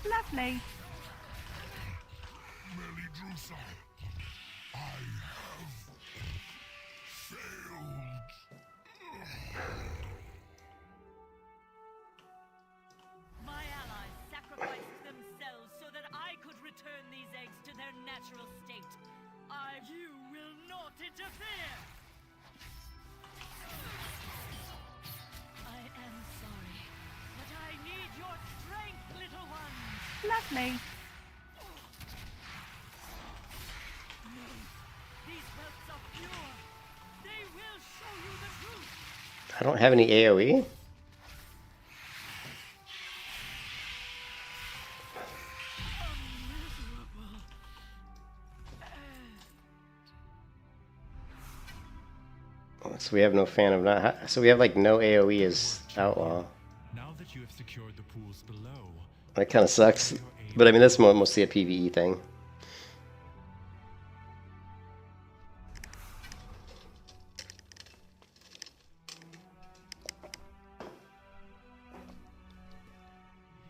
Lovely. Melidrusa, I have failed. My allies sacrificed themselves so that I could return these eggs to their natural state. You will not interfere! I am sorry, but I need your strength, little ones! Lovely. No, these welts are pure. They will show you the truth. I don't have any AoE. So we have no fan of not. So we have like no AoE as outlaw. Now that you have secured the pools below, That kind of sucks. But I mean, that's mostly a PvE thing.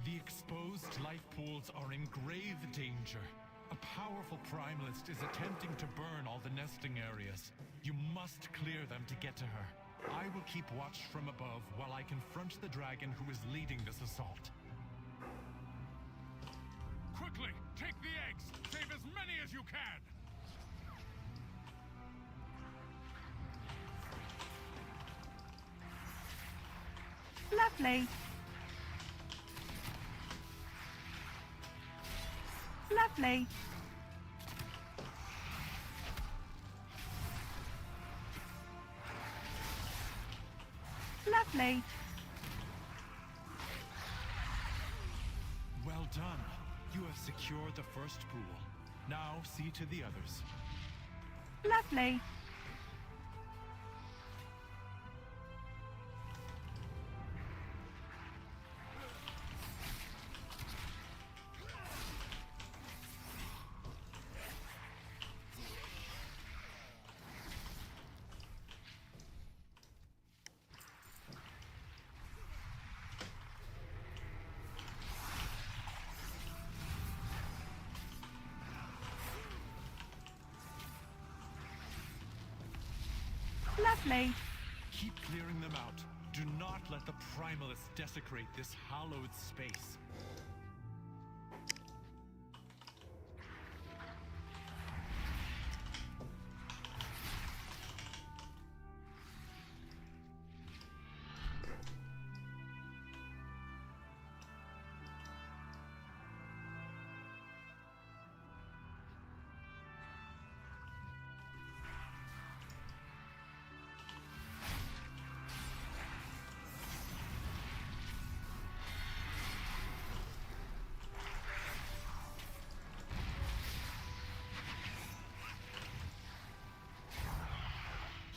the exposed life pools are in grave danger. A powerful primalist is attempting to burn all the nesting areas. You must clear them to get to her. I will keep watch from above while I confront the dragon who is leading this assault. Quickly, take the eggs. Save as many as you can. Lovely. Lovely. Lovely. Well done. You have secured the first pool. Now see to the others. Lovely. Lovely. Keep clearing them out. Do not let the primalists desecrate this hallowed space.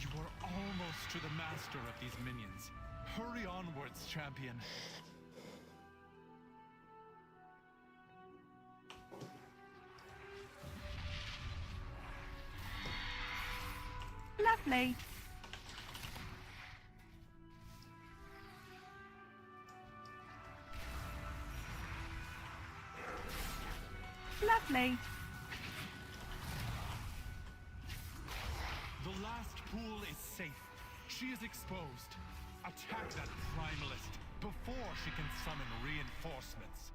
You are almost to the master of these minions. Hurry onwards, champion. Lovely. Lovely. The last pool is safe. She is exposed. Attack that primalist before she can summon reinforcements.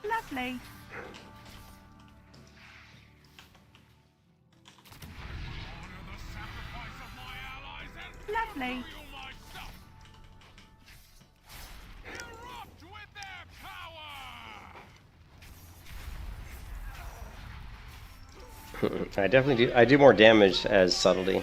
Lovely. Lovely. I definitely do. I do more damage as subtlety.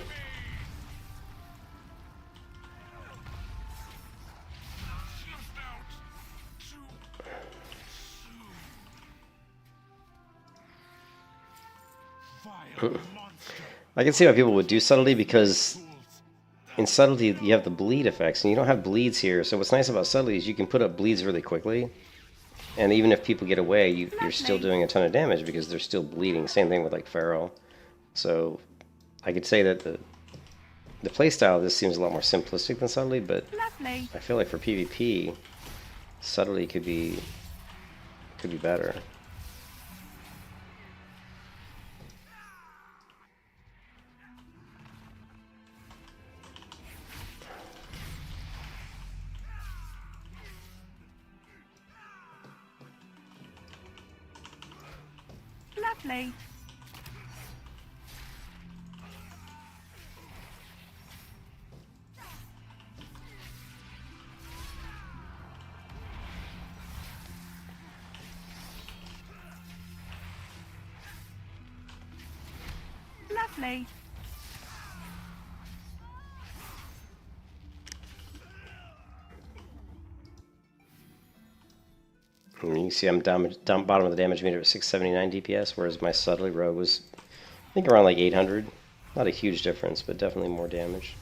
I can see why people would do subtlety, because in subtlety you have the bleed effects and you don't have bleeds here. So what's nice about subtlety is you can put up bleeds really quickly, and even if people get away, you're still doing a ton of damage because they're still bleeding. Same thing with like Pharaoh. So I could say that the playstyle of this seems a lot more simplistic than subtlety, but Lovely. I feel like for PvP, subtlety could be better. Lovely. Lovely. And you can see I'm down bottom of the damage meter at 679 DPS, whereas my subtlety rogue was, I think, around like 800. Not a huge difference, but definitely more damage.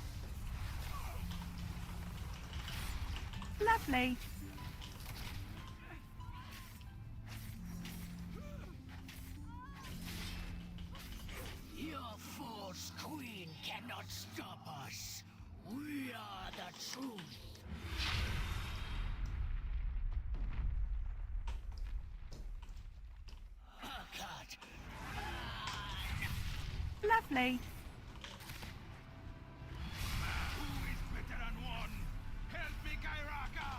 Lovely. Your false queen cannot stop us. We are the truth. Oh God. Lovely. Who is better than one? Help me, Kairaka!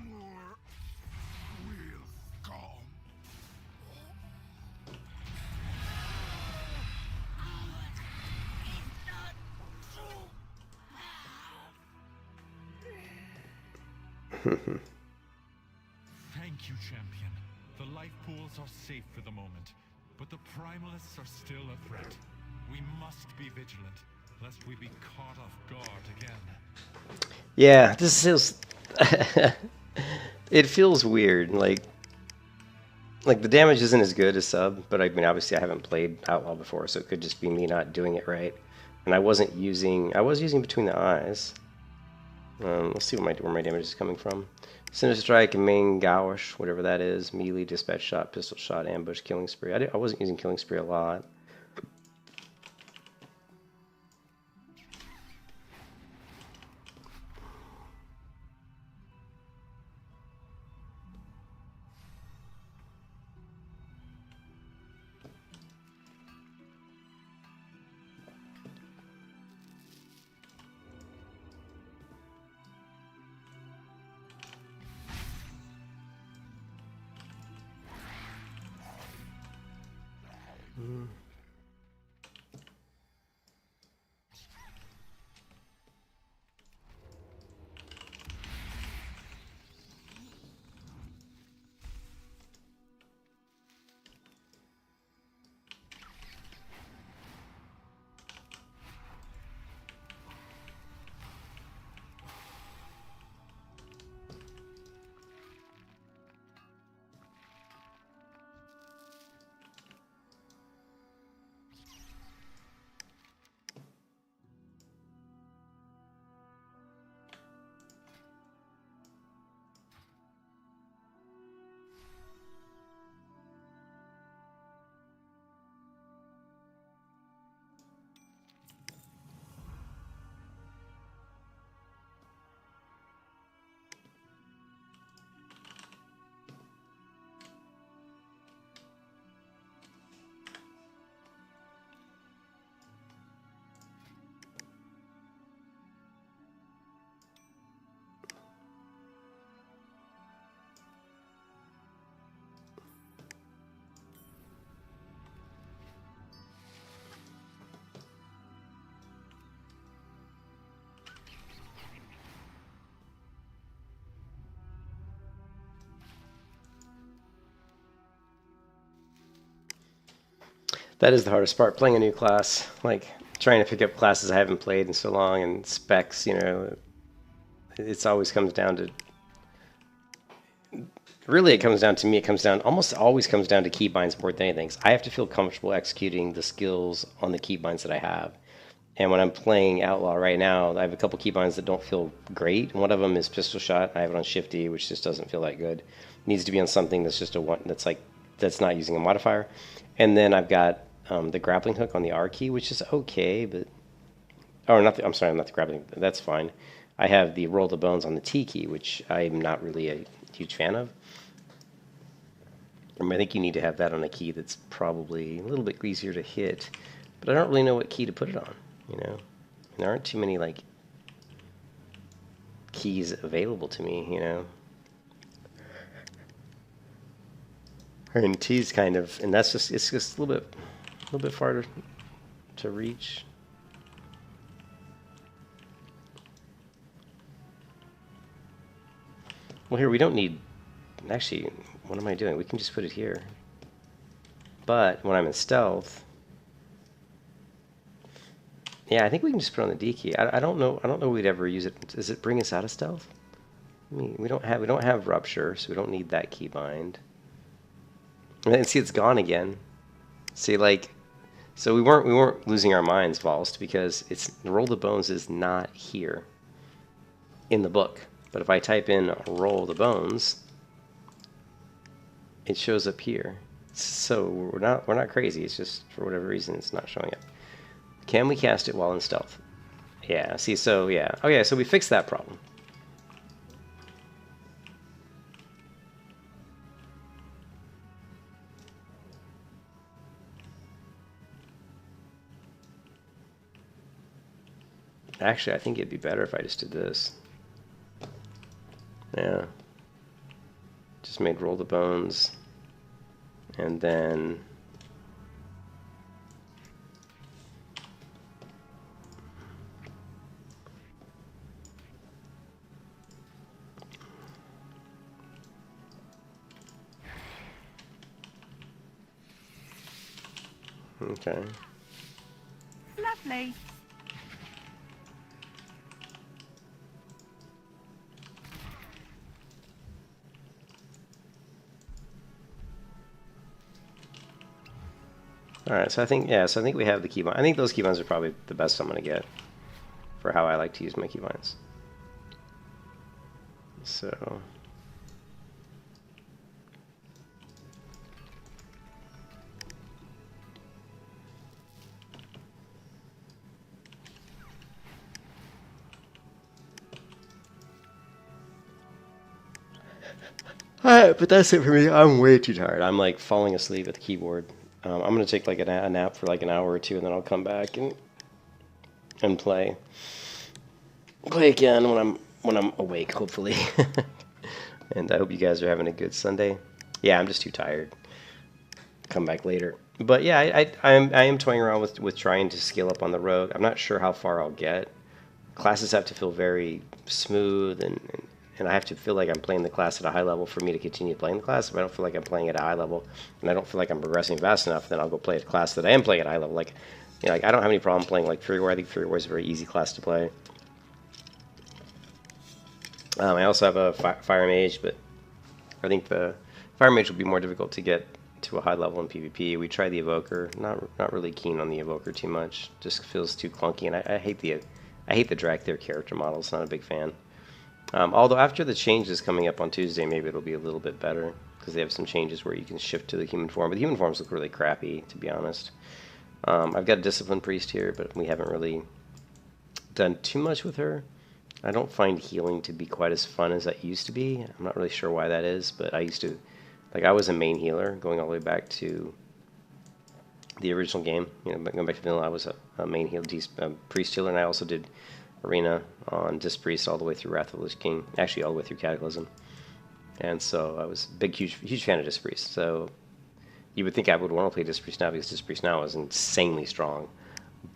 More will come. Thank you, champion. The life pools are safe for the moment, but the primalists are still a threat. We must be vigilant, lest we be caught off guard again. Yeah, this is... it feels weird, like the damage isn't as good as sub, but I mean, obviously I haven't played Outlaw before, so it could just be me not doing it right. And I was using Between the Eyes. Let's see where my damage is coming from. Sinister Strike, Main Gouache, whatever that is, melee, dispatch shot, pistol shot, ambush, killing spree. I wasn't using killing spree a lot. That is the hardest part, playing a new class. Like, trying to pick up classes I haven't played in so long, and specs, you know. It's always comes down to... Really, it comes down to me, it comes down... Almost always comes down to keybinds more than anything. I have to feel comfortable executing the skills on the keybinds that I have. And when I'm playing Outlaw right now, I have a couple keybinds that don't feel great. One of them is Pistol Shot. I have it on Shifty, which just doesn't feel that good. It needs to be on something that's just a one that's not using a modifier. And then I've got the grappling hook on the R key, which is okay, but I'm sorry, not the grappling. That's fine. I have the roll the bones on the T key, which I'm not really a huge fan of. I think you need to have that on a key that's probably a little bit easier to hit, but I don't really know what key to put it on. You know, and there aren't too many like keys available to me. You know, and T's kind of, and that's just it's just a little bit farther to reach. Well, here we don't need. Actually, what am I doing? We can just put it here. But when I'm in stealth. Yeah, I think we can just put on the D key. I don't know. I don't know we'd ever use it. Does it bring us out of stealth? I mean, we don't have rupture, so we don't need that keybind. And see, it's gone again. See, like, so we weren't losing our minds, Valst, because it's roll the bones is not here in the book. But if I type in roll the bones, it shows up here. So we're not crazy. It's just for whatever reason it's not showing up. Can we cast it while in stealth? Yeah, see, so yeah. Okay, so we fixed that problem. Actually, I think it'd be better if I just did this. Yeah. Just made roll the bones. And then... Okay. Lovely. All right, so I think we have the keybind. I think those keybinds are probably the best I'm going to get for how I like to use my keybinds. So Alright, but that's it for me. I'm way too tired. I'm like falling asleep at the keyboard. I'm gonna take like a nap for like an hour or two, and then I'll come back and play again when I'm awake, hopefully. And I hope you guys are having a good Sunday. Yeah, I'm just too tired. Come back later. But yeah, I am toying around with trying to scale up on the rogue. I'm not sure how far I'll get. Classes have to feel very smooth, and I have to feel like I'm playing the class at a high level for me to continue playing the class. If I don't feel like I'm playing at a high level, and I don't feel like I'm progressing fast enough, then I'll go play a class that I am playing at a high level. Like, you know, like I don't have any problem playing like Fury War. I think Fury War is a very easy class to play. I also have a Fire Mage, but I think the Fire Mage will be more difficult to get to a high level in PvP. We tried the Evoker. Not really keen on the Evoker too much. Just feels too clunky, and I hate the drag their character models. Not a big fan. Although after the changes coming up on Tuesday, maybe it'll be a little bit better, because they have some changes where you can shift to the human form. But the human forms look really crappy, to be honest. I've got a Discipline Priest here, but we haven't really done too much with her. I don't find healing to be quite as fun as that used to be. I'm not really sure why that is, but I used to, like, I was a main healer going all the way back to the original game. You know, going back to vanilla, I was a main healer, priest healer, and I also did Arena on Disc Priest all the way through Wrath of the Lich King, actually all the way through Cataclysm. And so I was a huge fan of Disc Priest. So you would think I would want to play Disc Priest now, because Disc Priest now is insanely strong.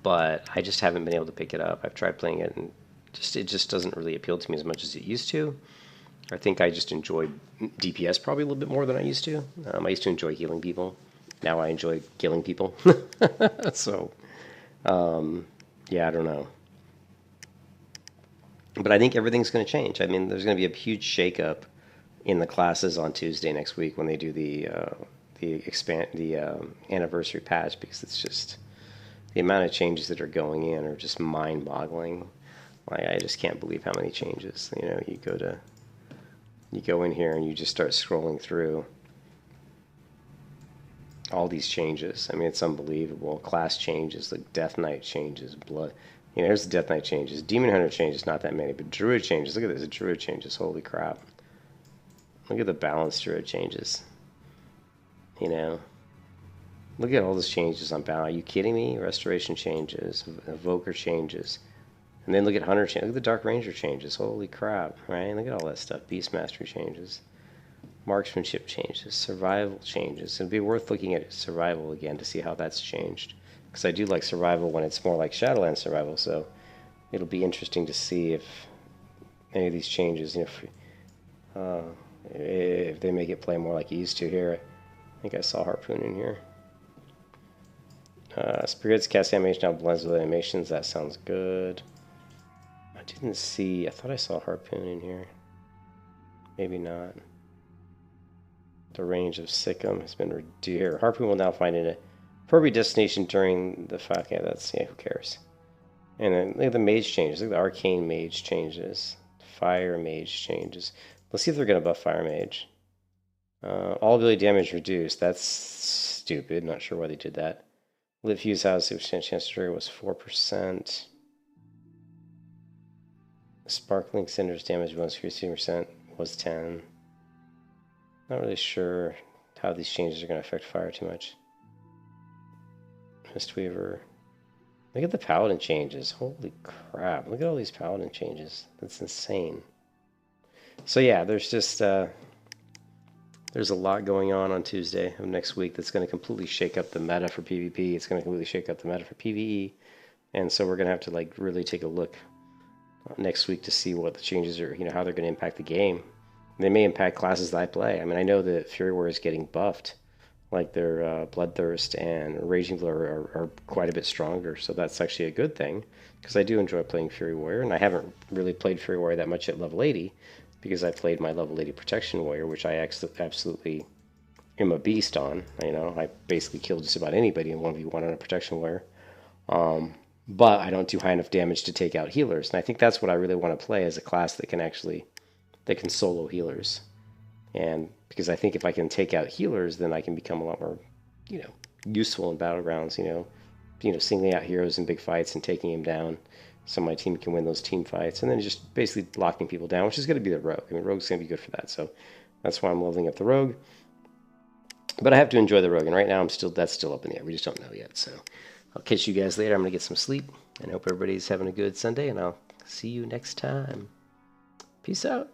But I just haven't been able to pick it up. I've tried playing it, and it just doesn't really appeal to me as much as it used to. I think I just enjoy DPS probably a little bit more than I used to. I used to enjoy healing people. now I enjoy killing people. So, yeah, I don't know. But I think everything's going to change. I mean, there's going to be a huge shakeup in the classes on Tuesday next week when they do the anniversary patch, because it's just the amount of changes that are going in are just mind-boggling. Like, I just can't believe how many changes. You know, you go in here and you just start scrolling through all these changes. I mean, it's unbelievable. Class changes, like Death Knight changes, blood. You know, here's the Death Knight changes. Demon Hunter changes, not that many, but Druid changes. Look at this, Druid changes. Holy crap. Look at the balanced Druid changes. You know, look at all those changes on balance. Are you kidding me? Restoration changes, Evoker changes. And then look at Hunter changes. Look at the Dark Ranger changes. Holy crap, right? Look at all that stuff. Beast Mastery changes. Marksmanship changes. Survival changes. It'd be worth looking at survival again to see how that's changed. Because I do like survival when it's more like Shadowlands survival, so it'll be interesting to see if any of these changes, you know, if they make it play more like it used to here. I think I saw Harpoon in here. Spirits cast animation now blends with animations. That sounds good. I didn't see. I thought I saw Harpoon in here. Maybe not. The range of Sikkim has been reduced. Harpoon will now find it a appropriate destination during the fight. Okay, that's, yeah, who cares? And then look at the mage changes. Look at the arcane mage changes. Fire mage changes. Let's see if they're going to buff fire mage. All ability damage reduced. That's stupid. Not sure why they did that. Lit fuse house chance to trigger was 4%. Sparkling cinders damage bonus 15% was 10. Not really sure how these changes are going to affect fire too much. Mistweaver. Look at the paladin changes. Holy crap. Look at all these paladin changes. That's insane. So yeah, there's just there's a lot going on Tuesday of next week that's going to completely shake up the meta for PvP. It's going to completely shake up the meta for PvE. And so we're going to have to like really take a look next week to see what the changes are, you know, how they're going to impact the game. They may impact classes that I play. I mean, I know that Fury Warrior is getting buffed. Like their Bloodthirst and Raging Blow are quite a bit stronger, so that's actually a good thing, because I do enjoy playing Fury Warrior, and I haven't really played Fury Warrior that much at level 80, because I played my level 80 Protection Warrior, which I absolutely am a beast on. You know, I basically kill just about anybody in 1v1 on a Protection Warrior, but I don't do high enough damage to take out healers, and I think that's what I really want to play as a class that can solo healers. And because I think if I can take out healers, then I can become a lot more, you know, useful in battlegrounds, you know, singling out heroes in big fights and taking them down so my team can win those team fights, and then just basically locking people down, which is going to be the rogue. I mean, rogue's going to be good for that, so that's why I'm leveling up the rogue. But I have to enjoy the rogue, and right now that's still up in the air. We just don't know yet, so I'll catch you guys later. I'm going to get some sleep, and hope everybody's having a good Sunday, and I'll see you next time. Peace out.